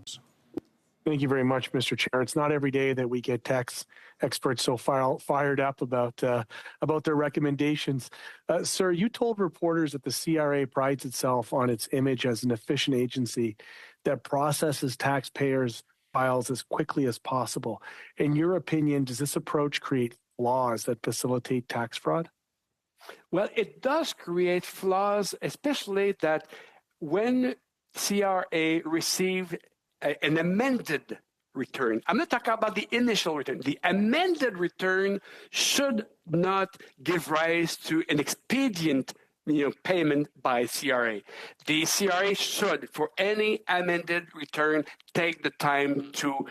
Thank you very much, Mr. Chair. It's not every day that we get tax experts so fired up about their recommendations. Sir, you told reporters that the CRA prides itself on its image as an efficient agency that processes taxpayers' files as quickly as possible. In your opinion, does this approach create flaws that facilitate tax fraud? Well, it does create flaws, especially that when CRA received an amended return. I'm not talking about the initial return. The amended return should not give rise to an expedient payment by CRA. The CRA should, for any amended return, take the time to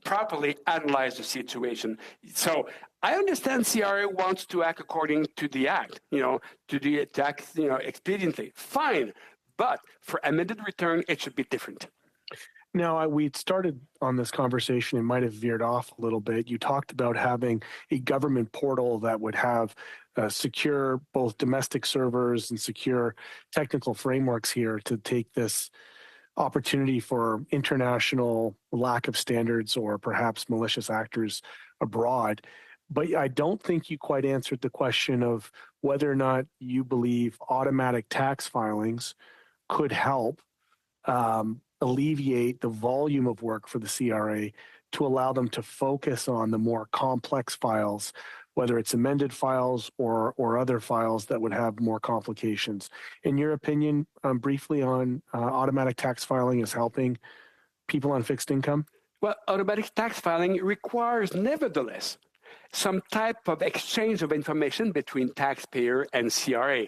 properly analyze the situation. So I understand CRA wants to act according to the act, to the tax, expediently. Fine. But for amended return, it should be different. Now, we started on this conversation and might have veered off a little bit. You talked about having a government portal that would have secure both domestic servers and secure technical frameworks here to take this opportunity for international lack of standards or perhaps malicious actors abroad. But I don't think you quite answered the question of whether or not you believe automatic tax filings could help alleviate the volume of work for the CRA to allow them to focus on the more complex files, whether it's amended files or other files that would have more complications. In your opinion, briefly on automatic tax filing is helping people on fixed income? Well, automatic tax filing requires, nevertheless, some type of exchange of information between taxpayer and CRA.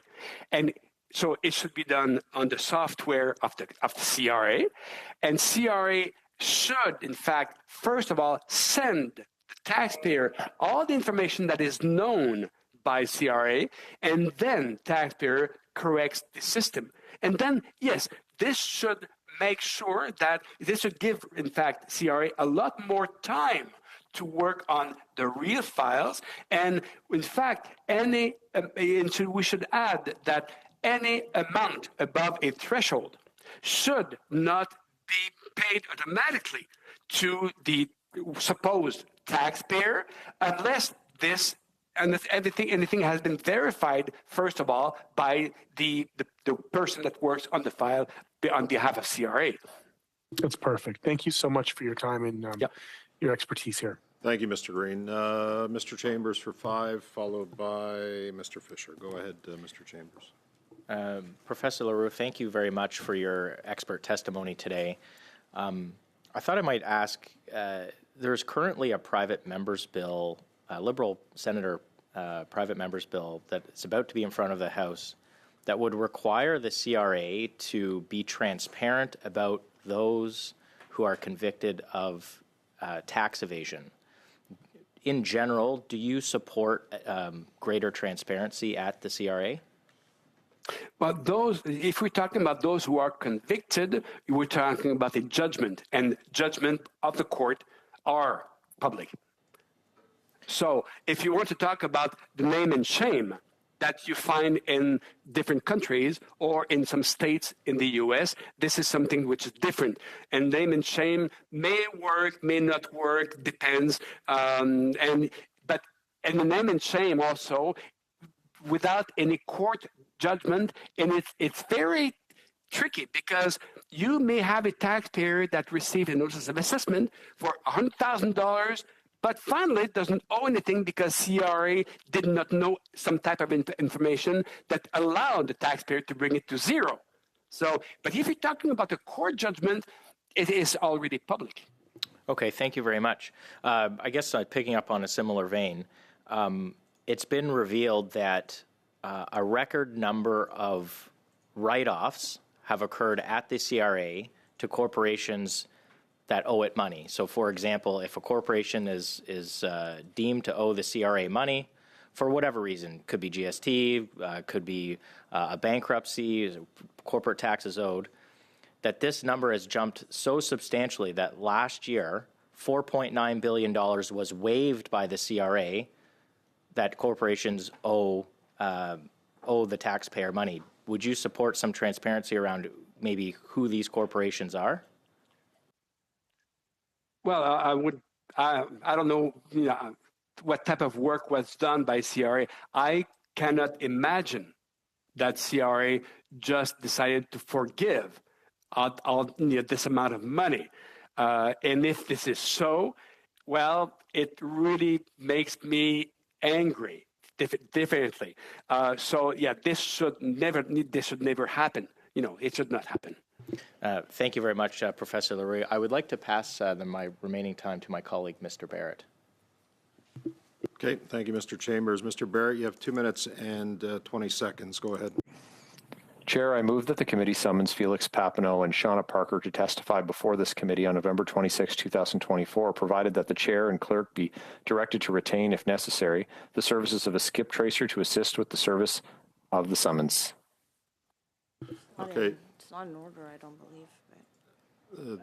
And so it should be done on the software of the CRA. And CRA should, in fact, first of all, send the taxpayer all the information that is known by CRA, and then taxpayer corrects the system. And then, yes, this should make sure that this should give, in fact, CRA a lot more time to work on the real files. And in fact, we should add that any amount above a threshold should not be paid automatically to the supposed taxpayer unless anything has been verified, first of all, by the person that works on the file on behalf of CRA. That's perfect. Thank you so much for your time and your expertise here. Thank you, Mr. Green. Mr. Chambers for 5, followed by Mr. Fisher. Go ahead, Mr. Chambers. Professor Leroux, thank you very much for your expert testimony today. I thought I might ask, there's currently a private member's bill, a Liberal Senator private member's bill that's about to be in front of the House that would require the CRA to be transparent about those who are convicted of tax evasion. In general, do you support greater transparency at the CRA? Well, if we're talking about those who are convicted, we're talking about the judgment, and judgment of the court are public. So if you want to talk about the name and shame that you find in different countries or in some states in the US, this is something which is different. And name and shame may work, may not work, depends. But the name and shame also, without any court judgment, and it's very tricky because you may have a taxpayer that received a notice of assessment for $100,000, but finally doesn't owe anything because CRA did not know some type of information that allowed the taxpayer to bring it to zero. So, but if you're talking about a court judgment, it is already public. Okay, thank you very much. I guess picking up on a similar vein, it's been revealed that a record number of write-offs have occurred at the CRA to corporations that owe it money. So, for example, if a corporation is deemed to owe the CRA money for whatever reason, could be GST, could be a bankruptcy, corporate taxes owed, that this number has jumped so substantially that last year, $4.9 billion was waived by the CRA that corporations owe the taxpayer money. Would you support some transparency around maybe who these corporations are? Well, I would. I don't know, what type of work was done by CRA. I cannot imagine that CRA just decided to forgive this amount of money. And if this is so, well, it really makes me angry. Definitely. So yeah, this should never happen. It should not happen. Thank you very much, Professor Leroux. I would like to pass my remaining time to my colleague, Mr. Barrett. Okay, thank you, Mr. Chambers. Mr. Barrett, you have 2 minutes and 20 seconds. Go ahead. Chair, I move that the committee summons Felix Papineau and Shauna Parker to testify before this committee on November 26, 2024, provided that the chair and clerk be directed to retain, if necessary, the services of a skip tracer to assist with the service of the summons. Okay. It's not in order, I don't believe. But...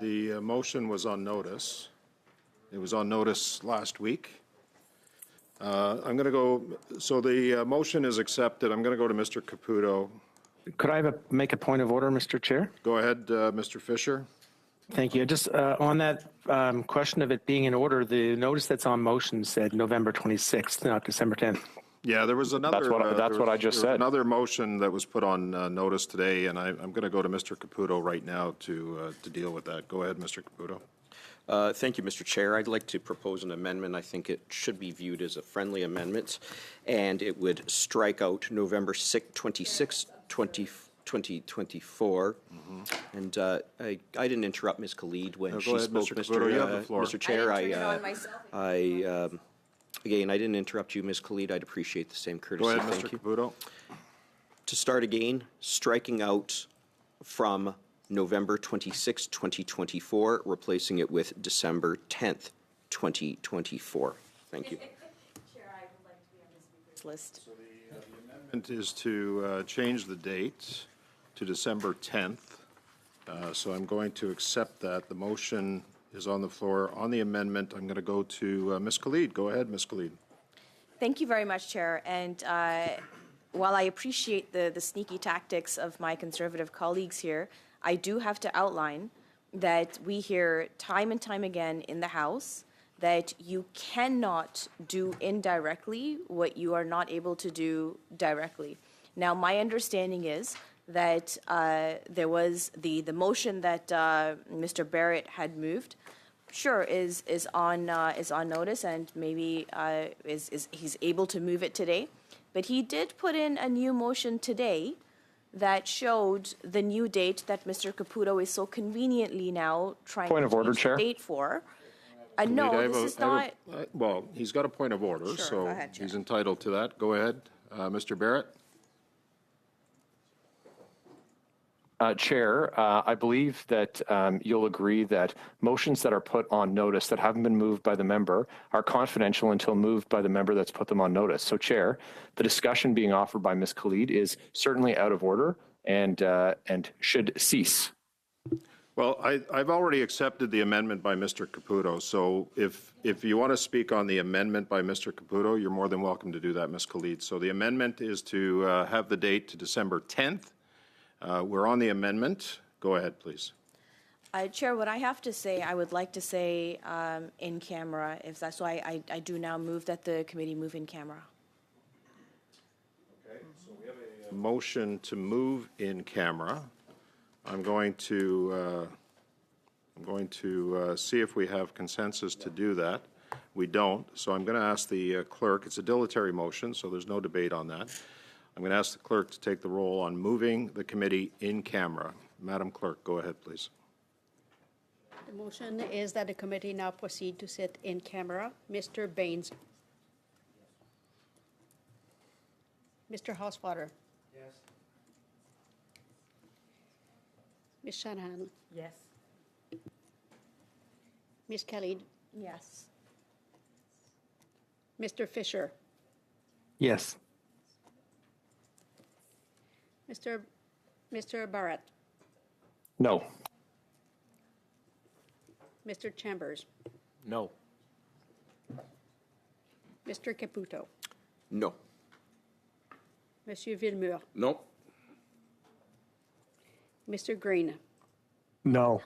The motion was on notice. It was on notice last week. I'm going to go, so the motion is accepted. I'm going to go to Mr. Caputo. Could I make a point of order, Mr. Chair? Go ahead, Mr. Fisher. Thank you. Just on that question of it being in order, the notice that's on motion said November 26th, not December 10th. Yeah, there was another. That's what I just said. Another motion that was put on notice today, and I'm going to go to Mr. Caputo right now to deal with that. Go ahead, Mr. Caputo. Thank you, Mr. Chair. I'd like to propose an amendment. I think it should be viewed as a friendly amendment, and it would strike out November 26, 2024. Mm-hmm. And I didn't interrupt Ms. Khalid when she spoke, Mr. Caputo, you have the floor. Mr. Chair. Again, I didn't interrupt you, Ms. Khalid. I'd appreciate the same courtesy. Go ahead, Mr. Caputo. To start again, striking out from November 26, 2024, replacing it with December 10th, 2024. Thank you. Chair, I would like to be on the speaker's list. So the amendment is to change the date to December 10th. So I'm going to accept that. The motion is on the floor. On the amendment, I'm going to go to Ms. Khalid. Go ahead, Ms. Khalid. Thank you very much, Chair. And while I appreciate the sneaky tactics of my conservative colleagues here, I do have to outline that we hear time and time again in the House that you cannot do indirectly what you are not able to do directly. Now, my understanding is that there was the motion that Mr. Barrett had moved. Sure, is on notice, and maybe he's able to move it today. But he did put in a new motion today that showed the new date that Mr. Caputo is so conveniently now trying Point of to order, change Chair. the date for. No, this is not. Well, he's got a point of order, Sure, so go ahead, Chair. he's entitled to that. Go ahead, Mr. Barrett. Chair, I believe that you'll agree that motions that are put on notice that haven't been moved by the member are confidential until moved by the member that's put them on notice. So, Chair, the discussion being offered by Ms. Khalid is certainly out of order and should cease. Well, I've already accepted the amendment by Mr. Caputo, so if you want to speak on the amendment by Mr. Caputo, you're more than welcome to do that, Ms. Khalid. So the amendment is to have the date to December 10th. We're on the amendment. Go ahead, please. Chair, what I have to say, I would like to say in camera, if that's why I do now move that the committee move in camera. Okay, so we have a motion to move in camera. I'm going to see if we have consensus to do that. We don't, so I'm going to ask the clerk. It's a dilatory motion, so there's no debate on that. I'm going to ask the clerk to take the roll on moving the committee in camera. Madam Clerk, go ahead, please. The motion is that the committee now proceed to sit in camera. Mr. Baines. Mr. Housewater. Yes. Ms. Shanahan. Yes. Ms. Khalid. Yes. Mr. Fisher. Yes. Mr. Barrett. No. Mr. Chambers. No. Mr. Caputo. No. Monsieur Villemur. No. Mr. Green. No.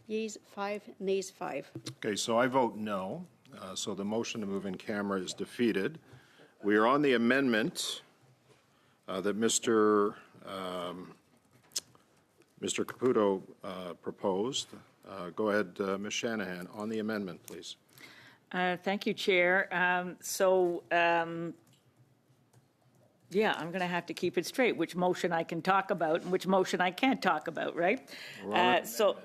Yeas 5, nays 5. Okay, so I vote no. So the motion to move in camera is defeated. We are on the amendment that Mr. Caputo proposed. Go ahead, Ms. Shanahan, on the amendment, please. Thank you, Chair. Yeah, I'm going to have to keep it straight, which motion I can talk about and which motion I can't talk about, right? So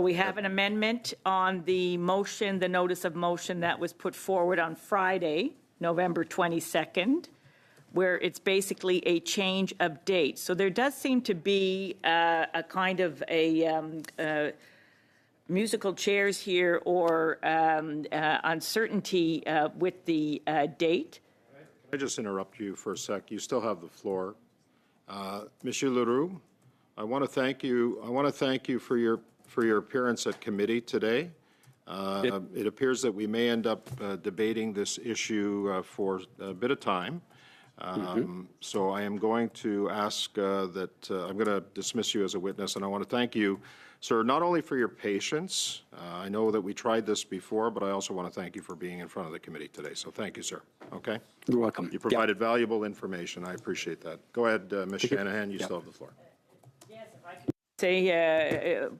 we have an amendment on the motion, the notice of motion that was put forward on Friday, November 22nd, where it's basically a change of date. So there does seem to be a kind of a musical chairs here or uncertainty with the date. Can I just interrupt you for a sec? You still have the floor. Monsieur Leroux, I want to thank you. I want to thank you for your appearance at committee today. It appears that we may end up debating this issue for a bit of time. So I am going to ask that I'm going to dismiss you as a witness, and I want to thank you, sir, not only for your patience. I know that we tried this before, but I also want to thank you for being in front of the committee today. So thank you, sir. Okay? You're welcome. You provided valuable information. I appreciate that. Go ahead, Ms. Shanahan. You still have the floor.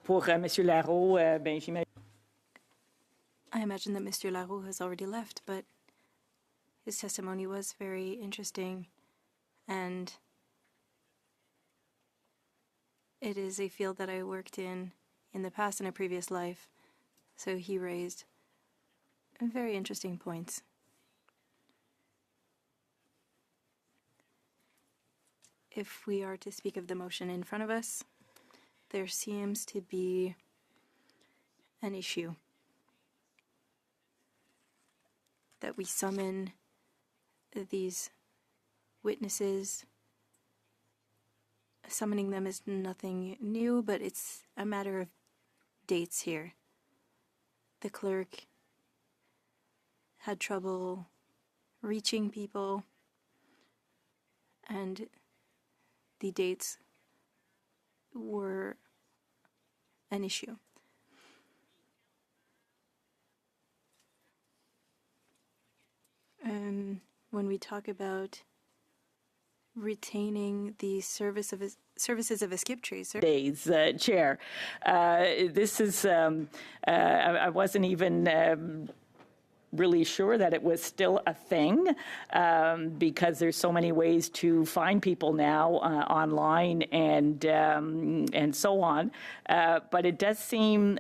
Pour Monsieur Larreau, j'imagine. I imagine that Mr. Larreau has already left, but his testimony was very interesting, and it is a field that I worked in the past in a previous life, so he raised very interesting points. If we are to speak of the motion in front of us, there seems to be an issue that we summon these witnesses. Summoning them is nothing new, but it's a matter of dates here. The clerk had trouble reaching people, and the dates were an issue. And when we talk about retaining the services of a skip tracer. Days, Chair. This is, I wasn't even really sure that it was still a thing because there's so many ways to find people now online and so on. But it does seem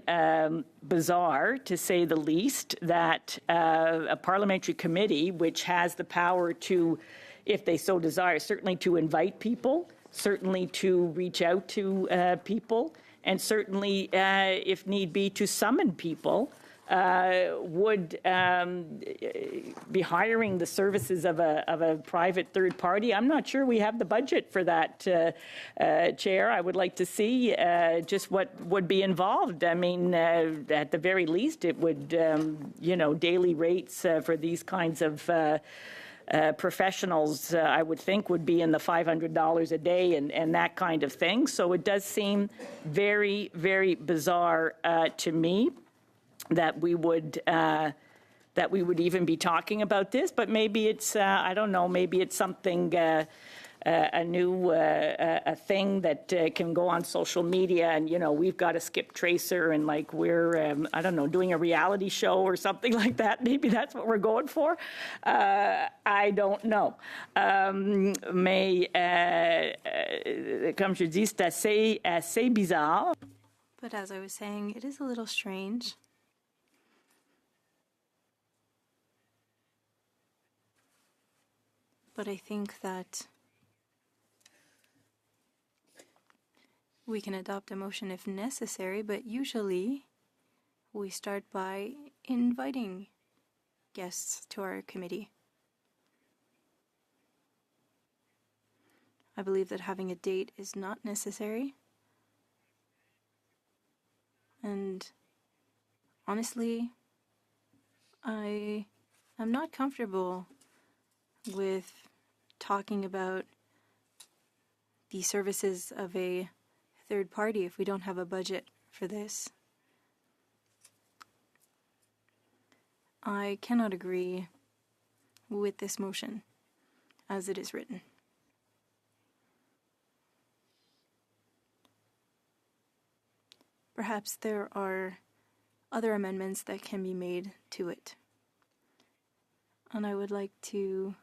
bizarre, to say the least, that a parliamentary committee, which has the power to, if they so desire, certainly to invite people, certainly to reach out to people, and certainly, if need be, to summon people, would be hiring the services of a private third party. I'm not sure we have the budget for that, Chair. I would like to see just what would be involved. I mean, at the very least, it would, daily rates for these kinds of professionals, I would think, would be in the $500 a day and that kind of thing. So it does seem very, very bizarre to me that we would even be talking about this. But maybe it's I don't know. Maybe it's something. A new a thing that can go on social media, and we've got a skip tracer, and like we're I don't know, doing a reality show or something like that. Maybe that's what we're going for. I don't know. Mais comme je dis, c'est assez bizarre. But as I was saying, it is a little strange. But I think that we can adopt a motion if necessary, but usually we start by inviting guests to our committee. I believe that having a date is not necessary. And honestly, I am not comfortable with talking about the services of a third party if we don't have a budget for this. I cannot agree with this motion as it is written. Perhaps there are other amendments that can be made to it. And I would like to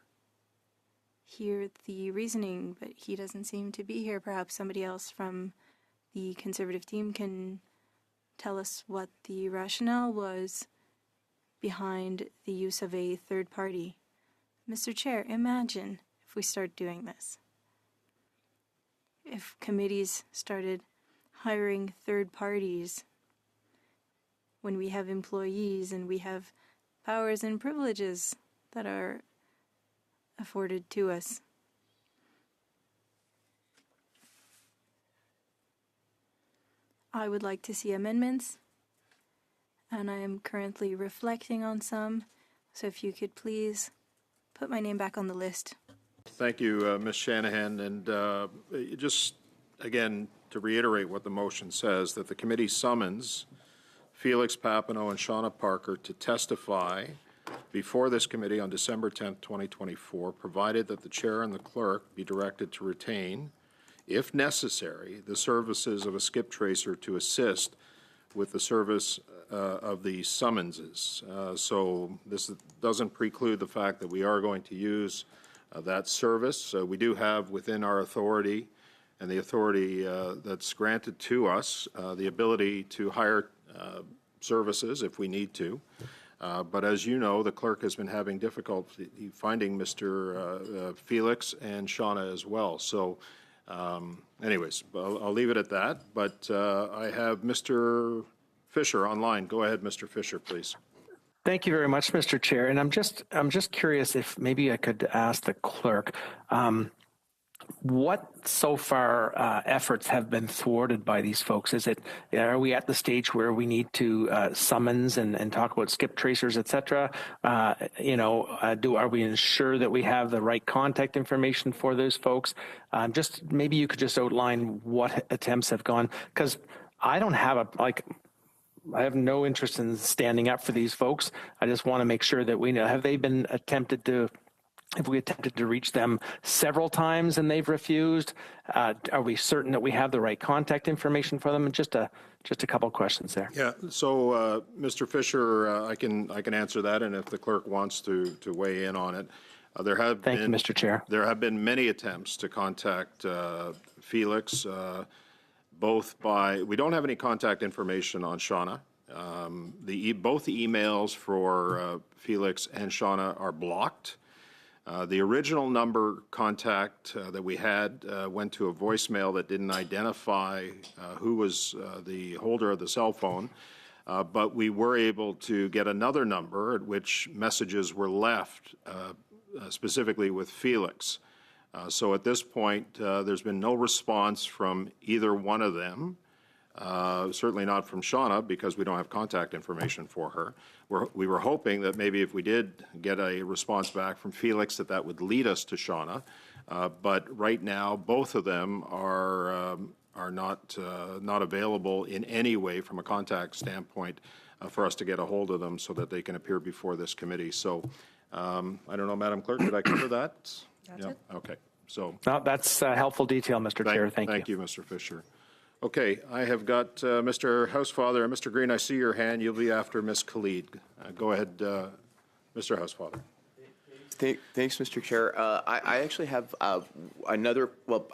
hear the reasoning, but he doesn't seem to be here. Perhaps somebody else from the Conservative team can tell us what the rationale was behind the use of a third party. Mr. Chair, imagine if we start doing this. If committees started hiring third parties when we have employees and we have powers and privileges that are afforded to us. I would like to see amendments, and I am currently reflecting on some, so if you could please put my name back on the list. Thank you, Ms. Shanahan, and just again to reiterate what the motion says, that the committee summons Felix Papineau and Shauna Parker to testify before this committee on December 10th, 2024, provided that the chair and the clerk be directed to retain, if necessary, the services of a skip tracer to assist with the service of the summonses. So this doesn't preclude the fact that we are going to use that service. We do have within our authority and the authority that's granted to us the ability to hire services if we need to. But as you know, the clerk has been having difficulty finding Mr. Felix and Shauna as well. So anyways, I'll leave it at that. But I have Mr. Fisher online. Go ahead, Mr. Fisher, please. Thank you very much, Mr. Chair. And I'm just curious if maybe I could ask the clerk, what so far efforts have been thwarted by these folks? Are we at the stage where we need to summons and talk about skip tracers, et cetera? Are we ensure that we have the right contact information for those folks? Just maybe you could just outline what attempts have gone, because I don't have I have no interest in standing up for these folks. I just want to make sure that we know, have they been attempted to If we attempted to reach them several times and they've refused, are we certain that we have the right contact information for them? And just a couple of questions there. Yeah. So, Mr. Fisher, I can answer that, and if the clerk wants to weigh in on it, Thank you, Mr. Chair. There have been many attempts to contact Felix, both by we don't have any contact information on Shauna. Both the emails for Felix and Shauna are blocked. The original number contact that we had went to a voicemail that didn't identify who was the holder of the cell phone, but we were able to get another number at which messages were left specifically with Felix. So at this point, there's been no response from either one of them. Certainly not from Shauna, because we don't have contact information for her. We were hoping that maybe if we did get a response back from Felix, that would lead us to Shauna. But right now, both of them are not available in any way from a contact standpoint for us to get a hold of them so that they can appear before this committee. So I don't know, Madam Clerk, did I cover that? That's it. Okay. So no, that's helpful detail, Mr. Chair. Thank you. Thank you, Mr. Fisher. Okay, I have got Mr. Housefather and Mr. Green. I see your hand. You'll be after Ms. Khalid. Go ahead, Mr. Housefather. Thanks, Mr. Chair. I actually have I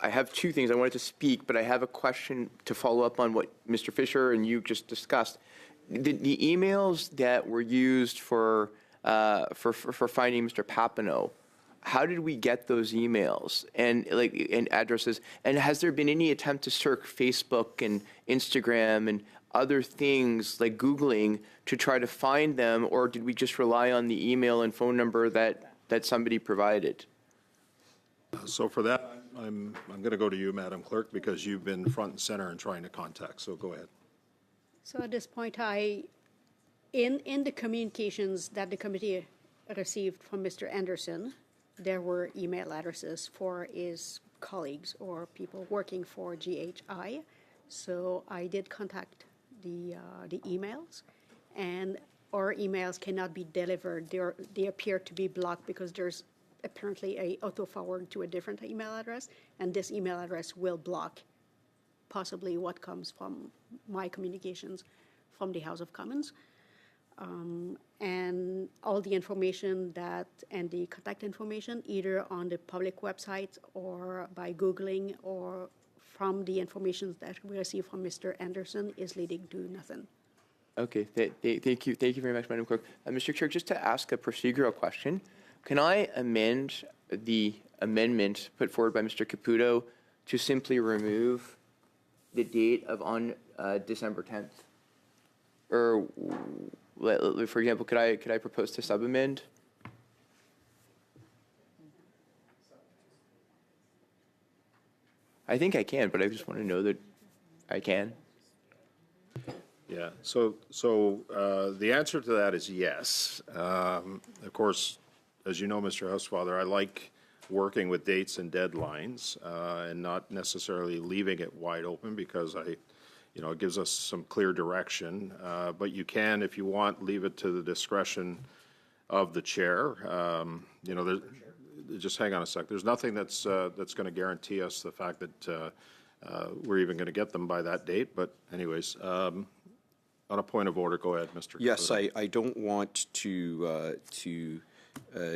have two things I wanted to speak, but I have a question to follow up on what Mr. Fisher and you just discussed. The emails that were used for finding Mr. Papineau, how did we get those emails and addresses? And has there been any attempt to search Facebook and Instagram and other things like Googling to try to find them, or did we just rely on the email and phone number that somebody provided? So for that, I'm going to go to you, Madam Clerk, because you've been front and center in trying to contact. So go ahead. So at this point, in the communications that the committee received from Mr. Anderson, there were email addresses for his colleagues or people working for GHI. So I did contact the emails, and our emails cannot be delivered. They appear to be blocked because there's apparently a auto-forward to a different email address, and this email address will block possibly what comes from my communications from the House of Commons. And all the information and the contact information, either on the public website or by Googling or from the information that we receive from Mr. Anderson, is leading to nothing. Okay, thank you very much, Madam Clerk. Mr. Chair, just to ask a procedural question, can I amend the amendment put forward by Mr. Caputo to simply remove the date of on December 10th? Or, for example, could I propose to sub-amend? I think I can, but I just want to know that I can. Yeah. So the answer to that is yes. Of course, as you know, Mr. Housefather, I like working with dates and deadlines and not necessarily leaving it wide open, because it gives us some clear direction. But you can, if you want, leave it to the discretion of the chair. Just hang on a sec. There's nothing that's going to guarantee us the fact that we're even going to get them by that date. But anyways, on a point of order, go ahead, Mr. Yes, I don't want to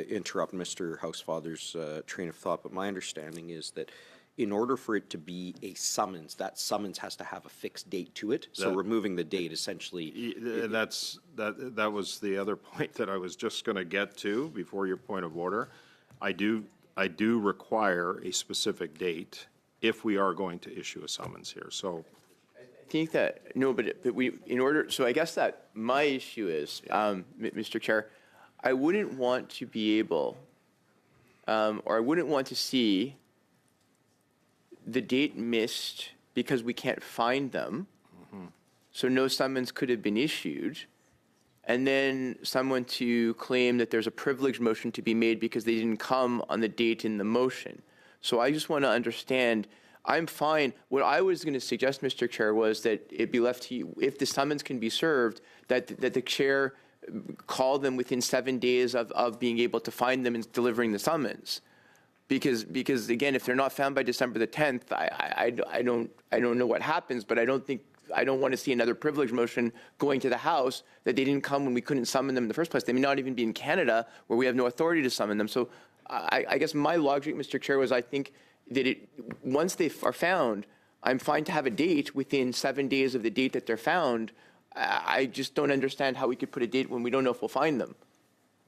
interrupt Mr. Housefather's train of thought, but my understanding is that in order for it to be a summons, that summons has to have a fixed date to it. So removing the date essentially. That was the other point that I was just going to get to before your point of order. I do require a specific date if we are going to issue a summons here. So I think that but we in order. So I guess that my issue is, Mr. Chair, I wouldn't want to be able, or I wouldn't want to see the date missed because we can't find them. Mm-hmm. So no summons could have been issued. And then someone to claim that there's a privileged motion to be made because they didn't come on the date in the motion. So I just want to understand, I'm fine. What I was going to suggest, Mr. Chair, was that it be left to you, if the summons can be served, that the chair call them within 7 days of being able to find them and delivering the summons. Because again, if they're not found by December the 10th, I don't know what happens, but I don't want to see another privilege motion going to the House that they didn't come when we couldn't summon them in the first place. They may not even be in Canada where we have no authority to summon them. So I guess my logic, Mr. Chair, was I think that once they are found, I'm fine to have a date within 7 days of the date that they're found. I just don't understand how we could put a date when we don't know if we'll find them.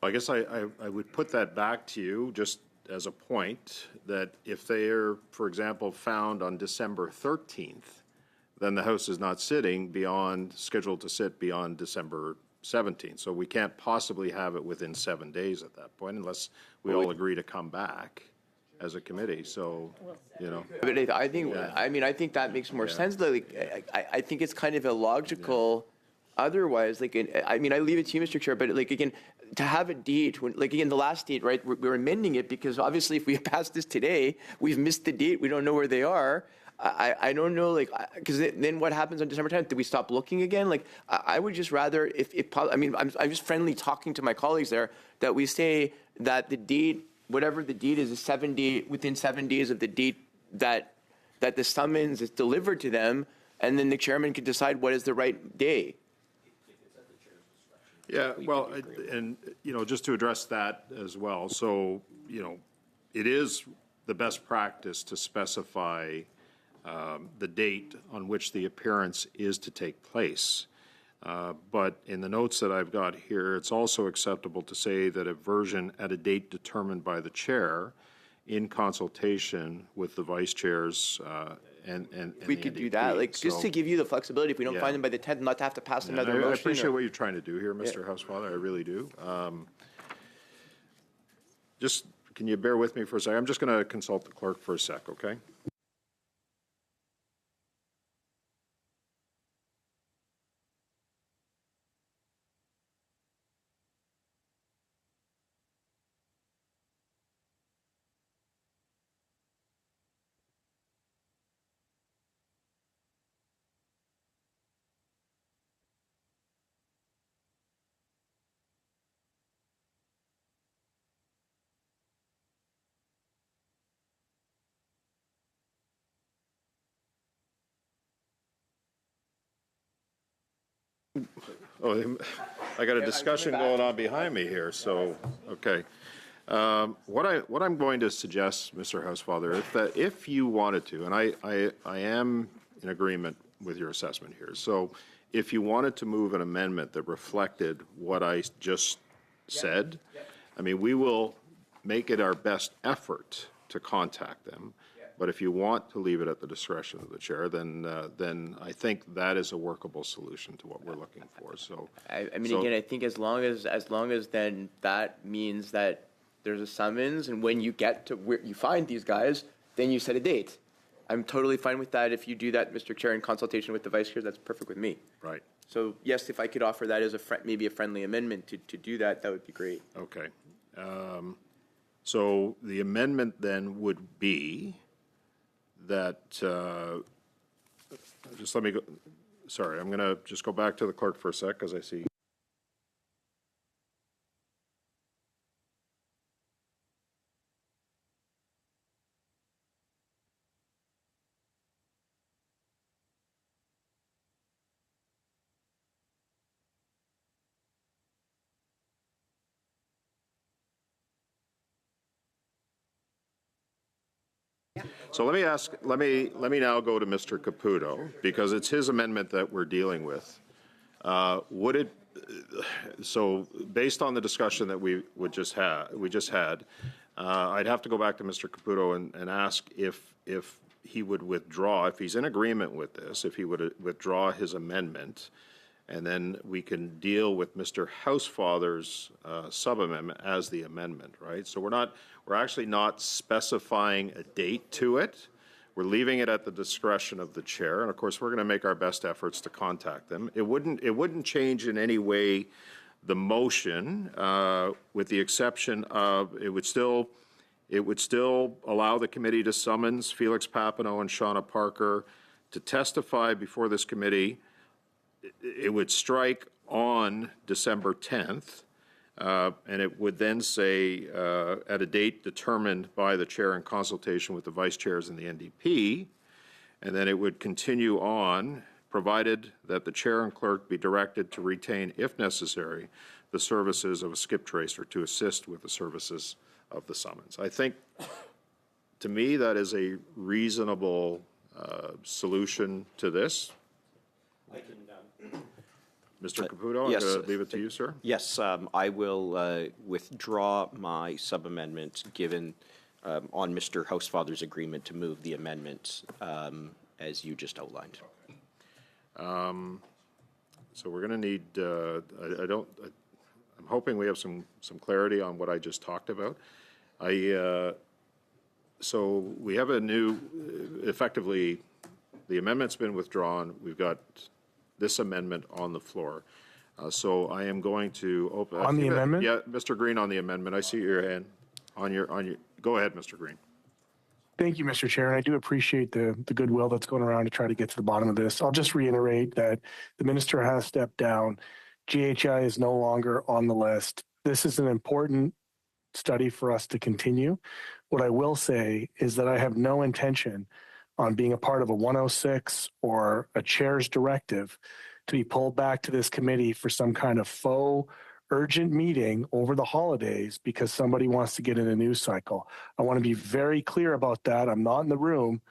I guess I would put that back to you just as a point that if they are, for example, found on December 13th, then the House is not scheduled to sit beyond December 17th. So we can't possibly have it within 7 days at that point unless we all agree to come back as a committee. So, But I think, I think that makes more sense. Like, I think it's kind of illogical otherwise. Like, I leave it to you, Mr. Chair, but like, again, to have a date when, like, again, the last date, right, we're amending it because obviously if we pass this today, we've missed the date. We don't know where they are. I don't know, like, because then what happens on December 10th? Do we stop looking again? Like, I would just rather, I'm just friendly talking to my colleagues there, that we say that the date, whatever the date is 7 days, within 7 days of the date that the summons is delivered to them, and then the chairman can decide what is the right day. Yeah, well, and, just to address that as well. So, it is the best practice to specify the date on which the appearance is to take place. But in the notes that I've got here, it's also acceptable to say that a version at a date determined by the chair in consultation with the vice chairs and we could do that, like, just to give you the flexibility, if we don't find them by the 10th, not to have to pass another motion. I appreciate what you're trying to do here, Mr. Housefather, I really do. Just, can you bear with me for a second? I'm just going to consult the clerk for a sec, okay? Oh, I got a discussion going on behind me here, so, okay. What I'm going to suggest, Mr. Housefather, is that if you wanted to, and I am in agreement with your assessment here, so if you wanted to move an amendment that reflected what I just said, we will make it our best effort to contact them. But if you want to leave it at the discretion of the chair, then I think that is a workable solution to what we're looking for. So, again, I think as long as then that means that there's a summons, and when you get to where you find these guys, then you set a date. I'm totally fine with that. If you do that, Mr. Chair, in consultation with the vice chair, that's perfect with me. Right. So yes, if I could offer that as maybe a friendly amendment to do that, that would be great. Okay. So the amendment then would be that, just let me go, sorry, I'm going to just go back to the clerk for a sec because I see. So let me now go to Mr. Caputo, because it's his amendment that we're dealing with. So based on the discussion that we just had, I'd have to go back to Mr. Caputo and ask if he would withdraw, if he's in agreement with this, if he would withdraw his amendment, and then we can deal with Mr. Housefather's sub-amendment as the amendment, right? So we're actually not specifying a date to it. We're leaving it at the discretion of the chair, and of course, we're going to make our best efforts to contact them. It wouldn't change in any way the motion, with the exception of it would still allow the committee to summons Felix Papineau and Shauna Parker to testify before this committee it would strike on December 10th, and it would then say, at a date determined by the chair in consultation with the vice chairs and the NDP, and then it would continue on, provided that the chair and clerk be directed to retain, if necessary, the services of a skip tracer to assist with the services of the summons. I think, to me, that is a reasonable solution to this. Mr. Caputo, yes, I'm going to leave it to you, sir. Yes, I will withdraw my sub-amendment given on Mr. Housefather's agreement to move the amendment as you just outlined. So we're going to need, I'm hoping we have some clarity on what I just talked about. So we have a new, effectively, the amendment's been withdrawn. We've got this amendment on the floor. So I am going to open. On the amendment? Yeah, Mr. Green on the amendment. I see your hand on your, go ahead, Mr. Green. Thank you, Mr. Chair. And I do appreciate the goodwill that's going around to try to get to the bottom of this. I'll just reiterate that the minister has stepped down. GHI is no longer on the list. This is an important study for us to continue. What I will say is that I have no intention on being a part of a 106 or a chair's directive to be pulled back to this committee for some kind of faux urgent meeting over the holidays because somebody wants to get in a news cycle. I want to be very clear about that. I'm not in the room.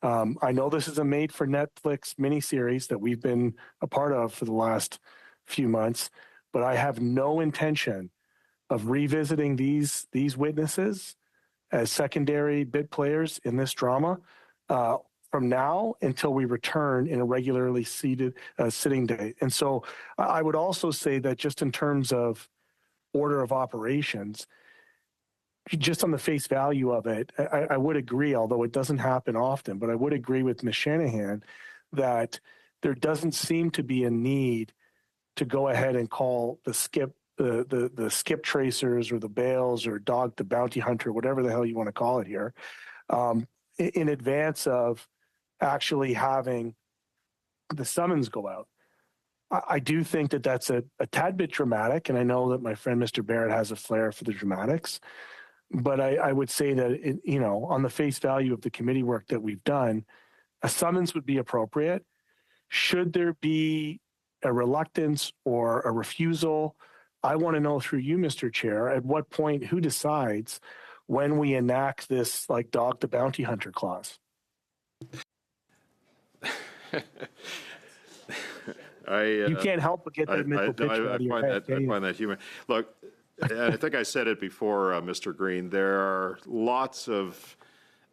I know this is a made for Netflix miniseries that we've been a part of for the last few months, but I have no intention of revisiting these witnesses as secondary bit players in this drama from now until we return in a regularly sitting day. And so I would also say that just in terms of order of operations, just on the face value of it, I would agree, although it doesn't happen often, but I would agree with Ms. Shanahan that there doesn't seem to be a need to go ahead and call the skip tracers or the bails or dog the bounty hunter, whatever the hell you want to call it here, in advance of actually having the summons go out. I do think that that's a tad bit dramatic, and I know that my friend Mr. Barrett has a flair for the dramatics, but I would say that, on the face value of the committee work that we've done, a summons would be appropriate. Should there be a reluctance or a refusal, I want to know through you, Mr. Chair, at what point, who decides when we enact this like dog the bounty hunter clause? You can't help but get that mental picture out of your head. I find that humor. Look, I think I said it before, Mr. Green, there are lots of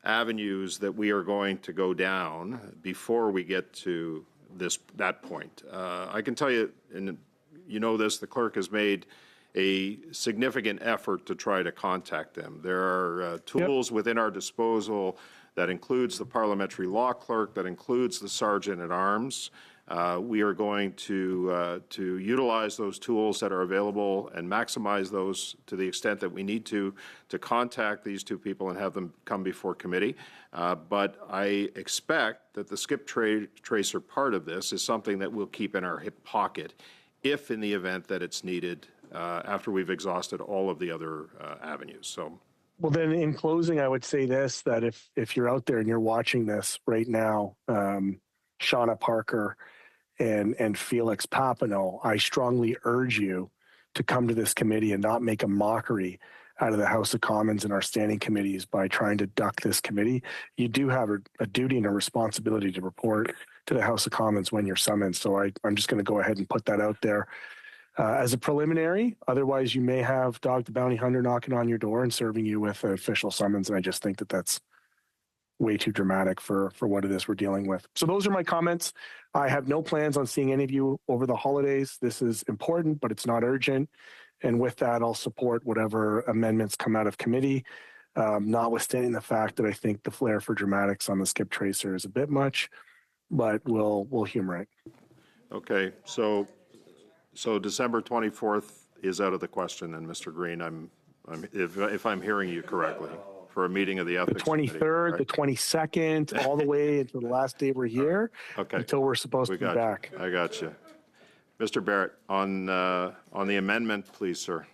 avenues that we are going to go down before we get to that point. I can tell you, and you know this, the clerk has made a significant effort to try to contact them. There are tools within our disposal that includes the parliamentary law clerk, that includes the sergeant at arms. We are going to utilize those tools that are available and maximize those to the extent that we need to contact these two people and have them come before committee. But I expect that the skip tracer part of this is something that we'll keep in our hip pocket if in the event that it's needed after we've exhausted all of the other avenues. So. Well, then in closing, I would say this, that if you're out there and you're watching this right now, Shauna Parker and Felix Papineau, I strongly urge you to come to this committee and not make a mockery out of the House of Commons and our standing committees by trying to duck this committee. You do have a duty and a responsibility to report to the House of Commons when you're summoned. So I'm just going to go ahead and put that out there. As a preliminary, otherwise you may have Dog the Bounty Hunter knocking on your door and serving you with an official summons, and I just think that that's way too dramatic for what it is we're dealing with. So those are my comments. I have no plans on seeing any of you over the holidays. This is important, but it's not urgent, and with that, I'll support whatever amendments come out of committee, notwithstanding the fact that I think the flair for dramatics on the skip tracer is a bit much, but we'll humor it. Okay, so December 24th is out of the question, and Mr. Green, if I'm hearing you correctly, for a meeting of the ethics the 23rd, committee, right? The 22nd, all the way until the last day we're here, okay, until we're supposed to be back. I got you. Mr. Barrett, on the amendment, please, sir.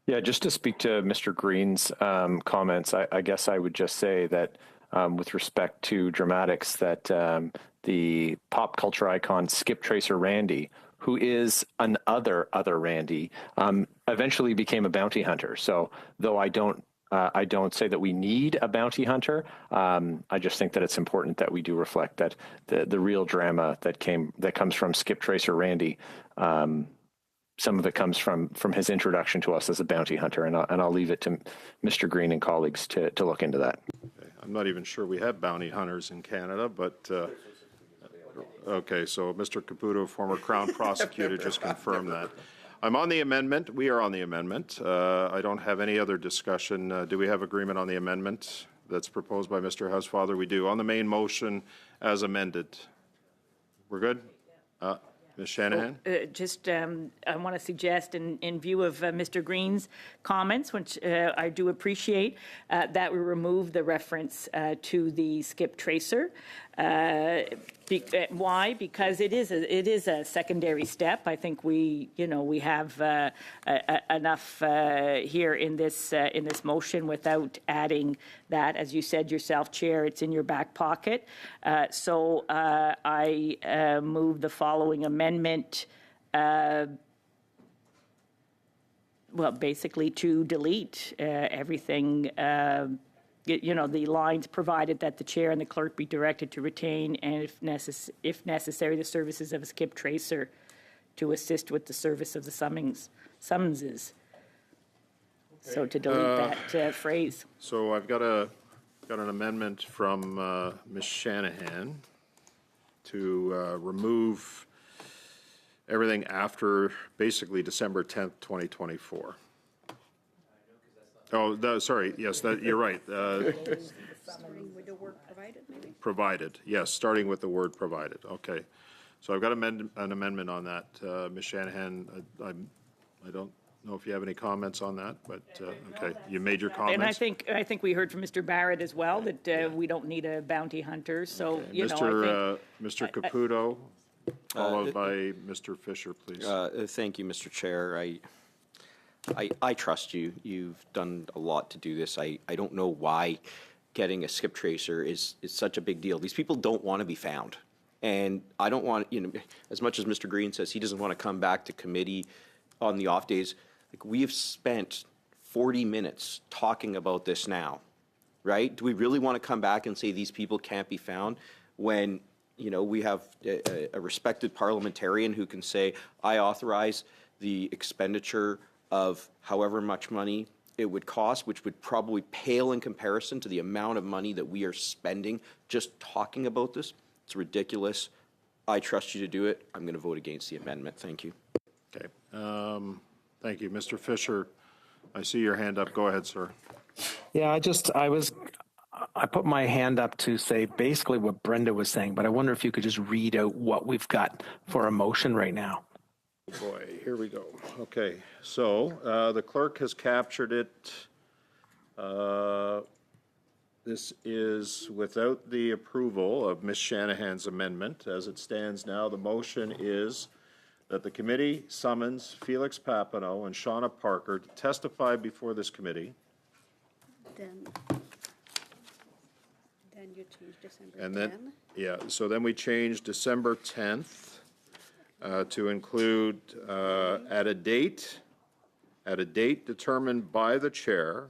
Yeah, just to speak to Mr. Green's comments, I guess I would just say that with respect to dramatics, that the pop culture icon Skip Tracer Randy, who is an other Randy, eventually became a bounty hunter. So though I don't say that we need a bounty hunter. I just think that it's important that we do reflect that the real drama that comes from Skip Tracer Randy. Some of it comes from his introduction to us as a bounty hunter, and I'll leave it to Mr. Green and colleagues to look into that. Okay. I'm not even sure we have bounty hunters in Canada, but okay. So Mr. Caputo, former Crown prosecutor, just confirmed that. I'm on the amendment. We are on the amendment. I don't have any other discussion. Do we have agreement on the amendment that's proposed by Mr. Housefather? We do. On the main motion as amended. We're good? Ms. Shanahan? I want to suggest, in view of Mr. Green's comments, which I do appreciate, that we remove the reference to the Skip Tracer. Why? Because it is a secondary step. I think we have enough here in this motion without adding that. As you said yourself, Chair, it's in your back pocket. So I move the following amendment. Well, basically to delete everything. The lines provided that the chair and the clerk be directed to retain, and if necessary, the services of a Skip Tracer to assist with the service of the summonses. Okay. So to delete that phrase. So I've got an amendment from Ms. Shanahan to remove everything after basically December 10th, 2024. Oh, sorry. Yes, you're right. Starting with the word provided, maybe? Provided. Yes, starting with the word provided. Okay. So I've got an amendment on that. Ms. Shanahan, I don't know if you have any comments on that, but okay. You made your comments. And I think we heard from Mr. Barrett as well that we don't need a bounty hunter. So, okay. Mr. Caputo, followed by Mr. Fisher, please. Thank you, Mr. Chair. I trust you. You've done a lot to do this. I don't know why getting a Skip Tracer is such a big deal. These people don't want to be found. And I don't want, as much as Mr. Green says he doesn't want to come back to committee on the off days, like we have spent 40 minutes talking about this now, right? Do we really want to come back and say these people can't be found when, we have a respected parliamentarian who can say, I authorize the expenditure of however much money it would cost, which would probably pale in comparison to the amount of money that we are spending just talking about this. It's ridiculous. I trust you to do it. I'm going to vote against the amendment. Thank you. Okay. Thank you. Mr. Fisher, I see your hand up. Go ahead, sir. Yeah, I put my hand up to say basically what Brenda was saying, but I wonder if you could just read out what we've got for a motion right now. Boy, here we go. Okay, so the clerk has captured it. This is without the approval of Ms. Shanahan's amendment. As it stands now, the motion is that the committee summons Felix Papineau and Shauna Parker to testify before this committee. Then you change December 10. And then, yeah, so then we change December 10th. To include at a date determined by the chair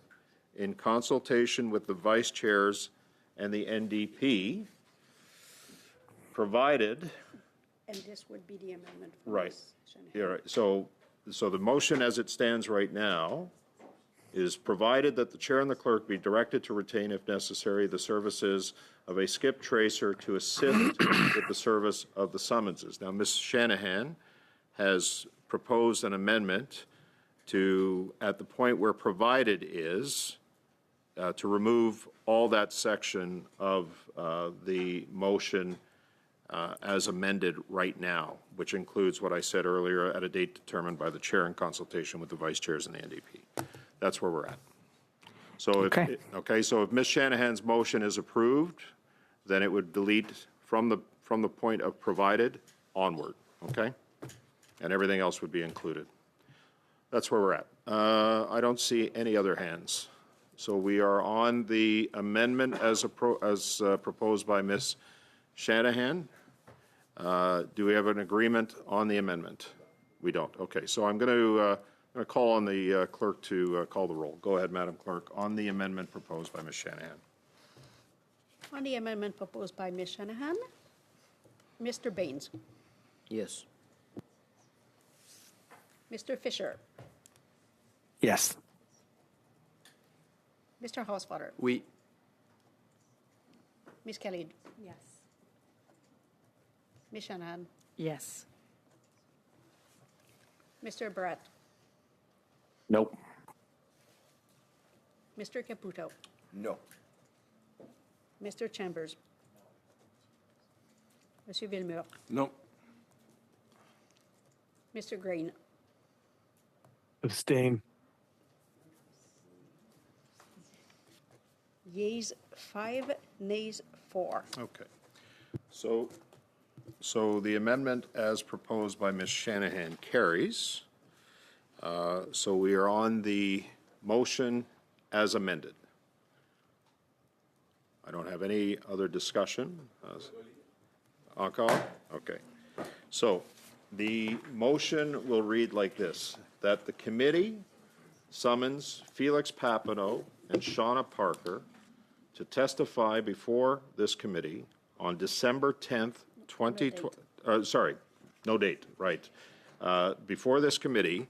in consultation with the vice chairs and the NDP, provided. And this would be the amendment. Right. Yeah. Right. So the motion as it stands right now is provided that the chair and the clerk be directed to retain, if necessary, the services of a Skip Tracer to assist with the service of the summonses. Now, Ms. Shanahan has proposed an amendment to, at the point where provided is, to remove all that section of the motion as amended right now, which includes what I said earlier, at a date determined by the chair in consultation with the vice chairs and the NDP. That's where we're at. So if Ms. Shanahan's motion is approved, then it would delete from the point of provided onward. Okay. and everything else would be included. That's where we're at. I don't see any other hands. So we are on the amendment as proposed by Ms. Shanahan. Do we have an agreement on the amendment? We don't. Okay, so I'm going to call on the clerk to call the roll. Go ahead, Madam Clerk, on the amendment proposed by Ms. Shanahan. On the amendment proposed by Ms. Shanahan, Mr. Baines, Yes. Mr. Fisher, Yes. Mr. Hauswater, We. Ms. Kelly, Yes. Ms. Shanahan, Yes. Mr. Barrett, Nope. Mr. Caputo, No. Mr. Chambers, Monsieur Villemur, No. Mr. Green, Abstain. yeas 5, nays 4. Okay. So the amendment as proposed by Ms. Shanahan carries. So we are on the motion as amended. I don't have any other discussion. Encore? Okay. So the motion will read like this, that the committee summons Felix Papineau and Shauna Parker to testify before this committee on December 10th, 2020, sorry, no date, right. Before this committee,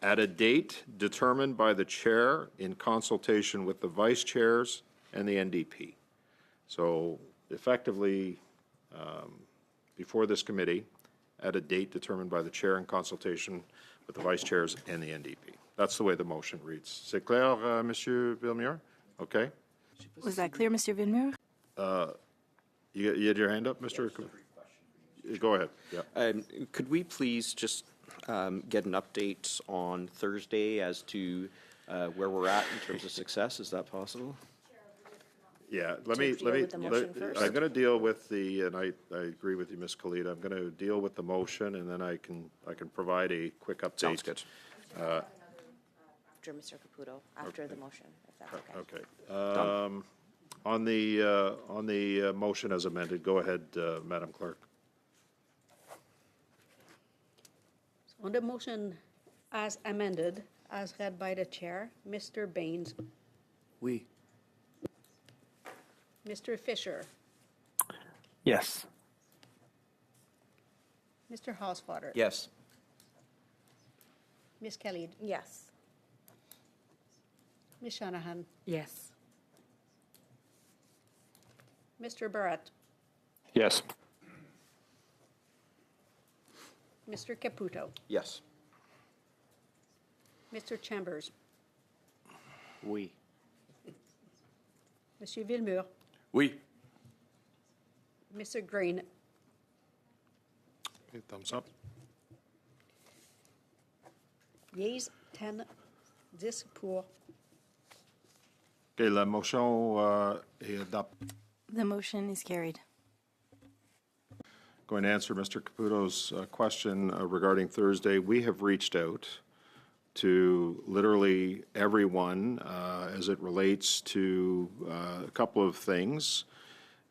at a date determined by the chair in consultation with the vice chairs and the NDP. So effectively, before this committee, at a date determined by the chair in consultation with the vice chairs and the NDP. That's the way the motion reads. C'est clair, Monsieur Villemur? Okay. Was that clear, Mr. Villemur? You had your hand up, Mr. Go ahead. Yeah. Could we please just get an update on Thursday as to where we're at in terms of success? Is that possible? Yeah, deal with the motion first? I'm going to deal with the, and I agree with you, Ms. Khalida. I'm going to deal with the motion, and then I can provide a quick update. Sounds good. After Mr. Caputo, after the motion, if that's okay. Okay. On the motion as amended, go ahead, Madam Clerk. On the motion as amended, as read by the chair, Mr. Baines, We. Mr. Fisher, Yes. Mr. Hauswater, Yes. Ms. Kelly, Yes. Ms. Shanahan, Yes. Mr. Barrett, Yes. Mr. Caputo, Yes. Mr. Chambers, We. Monsieur Villemur, Oui. Mr. Green, Okay, thumbs up. yeas 10, 10 pour. Okay, la motion est adoptée. The motion is carried. Going to answer Mr. Caputo's question regarding Thursday. We have reached out to literally everyone as it relates to a couple of things.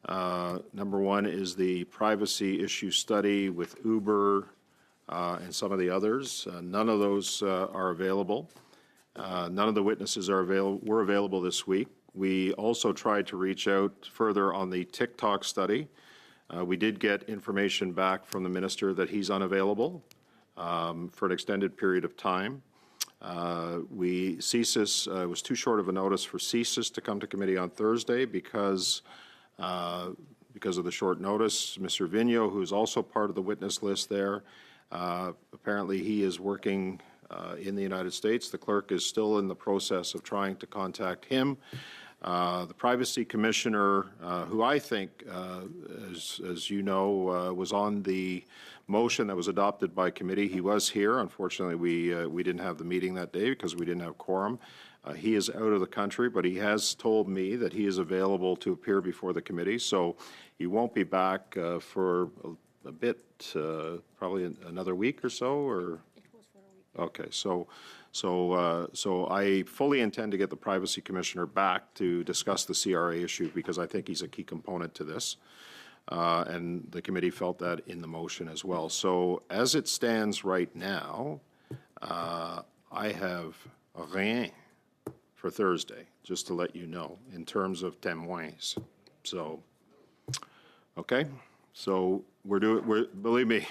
Number one is the privacy issue study with Uber and some of the others. None of those are available. None of the witnesses were available this week. We also tried to reach out further on the TikTok study. We did get information back from the minister that he's unavailable for an extended period of time. CSIS was too short of a notice for CSIS to come to committee on Thursday because of the short notice. Mr. Vigneault, who's also part of the witness list there, apparently he is working in the United States. The clerk is still in the process of trying to contact him. The Privacy Commissioner, who I think, as you know, was on the motion that was adopted by committee, he was here. Unfortunately, we didn't have the meeting that day because we didn't have quorum. He is out of the country, but he has told me that he is available to appear before the committee, so he won't be back for a bit, probably another week or so, or? Okay, so I fully intend to get the Privacy Commissioner back to discuss the CRA issue because I think he's a key component to this. And the committee felt that in the motion as well. So as it stands right now, I have rien for Thursday, just to let you know, in terms of témoins. So, okay, so believe me,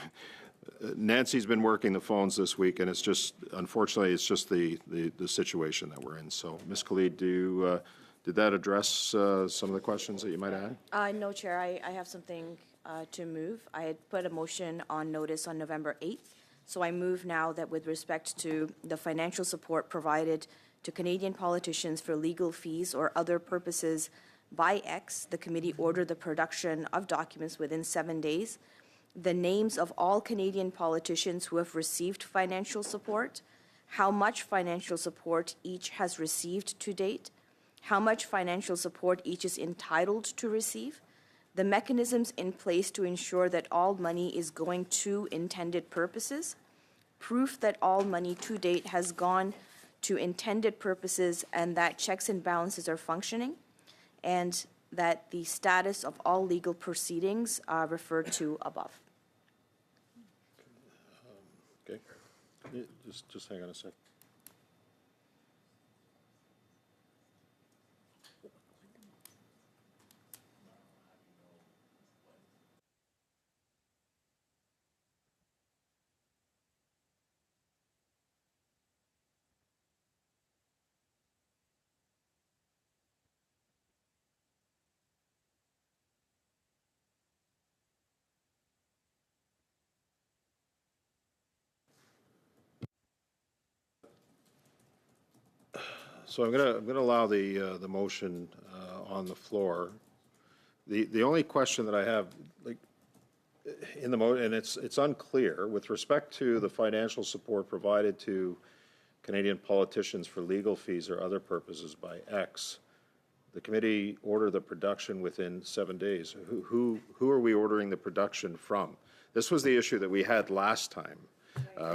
Nancy's been working the phones this week, and it's just, unfortunately, it's just the situation that we're in. So, Ms. Khalid, did that address some of the questions that you might have? No, Chair, I have something to move. I had put a motion on notice on November 8th, so I move now that with respect to the financial support provided to Canadian politicians for legal fees or other purposes by X, the committee order the production of documents within 7 days, the names of all Canadian politicians who have received financial support, how much financial support each has received to date, how much financial support each is entitled to receive, the mechanisms in place to ensure that all money is going to intended purposes, proof that all money to date has gone to intended purposes and that checks and balances are functioning, and that the status of all legal proceedings are referred to above. Okay, just hang on a sec. So I'm gonna allow the motion on the floor. The only question that I have, like, in the motion, and it's unclear with respect to the financial support provided to Canadian politicians for legal fees or other purposes by X. The committee ordered the production within 7 days. Who are we ordering the production from? This was the issue that we had last time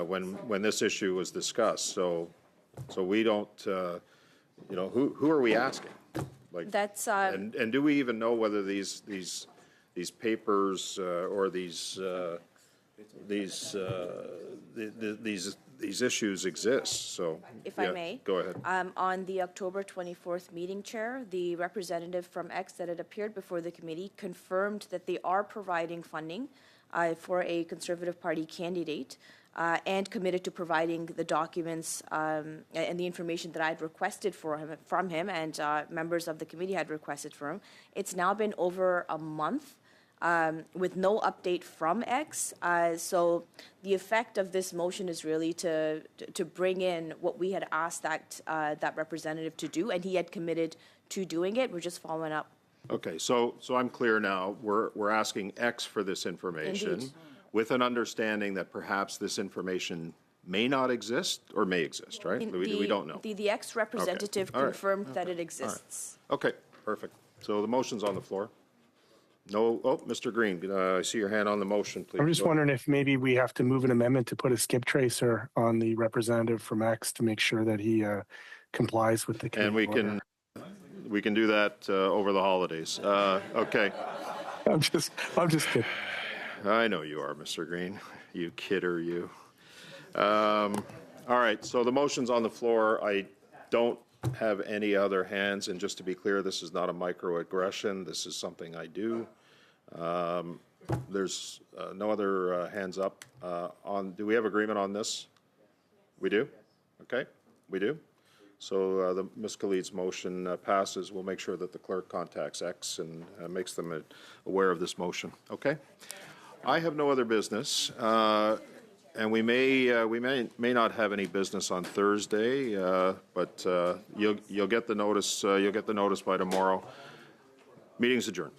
when this issue was discussed. So we don't. Who are we asking? Like, that's and do we even know whether these papers or these issues exist? So, if yeah, I may, go ahead. On the October 24th meeting, Chair, the representative from X that had appeared before the committee confirmed that they are providing funding for a Conservative Party candidate. And committed to providing the documents and the information that I had requested from him and members of the committee had requested from him. It's now been over a month with no update from X. So the effect of this motion is really to bring in what we had asked that representative to do, and he had committed to doing it. We're just following up. Okay, so I'm clear now. We're asking X for this information. Indeed. With an understanding that perhaps this information may not exist or may exist, right? We don't know. The ex-representative Okay. All right. confirmed that it exists. Okay, perfect. So the motion's on the floor. No, Mr. Green, I see your hand on the motion, please. I'm just wondering if maybe we have to move an amendment to put a skip tracer on the representative from X to make sure that he complies with the committee And we can do that over the holidays. Okay. I'm just kidding. I know you are, Mr. Green. You kidder, you. All right, so the motion's on the floor. I don't have any other hands, and just to be clear, this is not a microaggression. This is something I do. There's no other hands up. Do we have agreement on this? We do? Okay, we do. So Ms. Khalid's motion passes. We'll make sure that the clerk contacts X and makes them aware of this motion. Okay? I have no other business, and we may not have any business on Thursday, but you'll get the notice. You'll get the notice by tomorrow. Meeting's adjourned.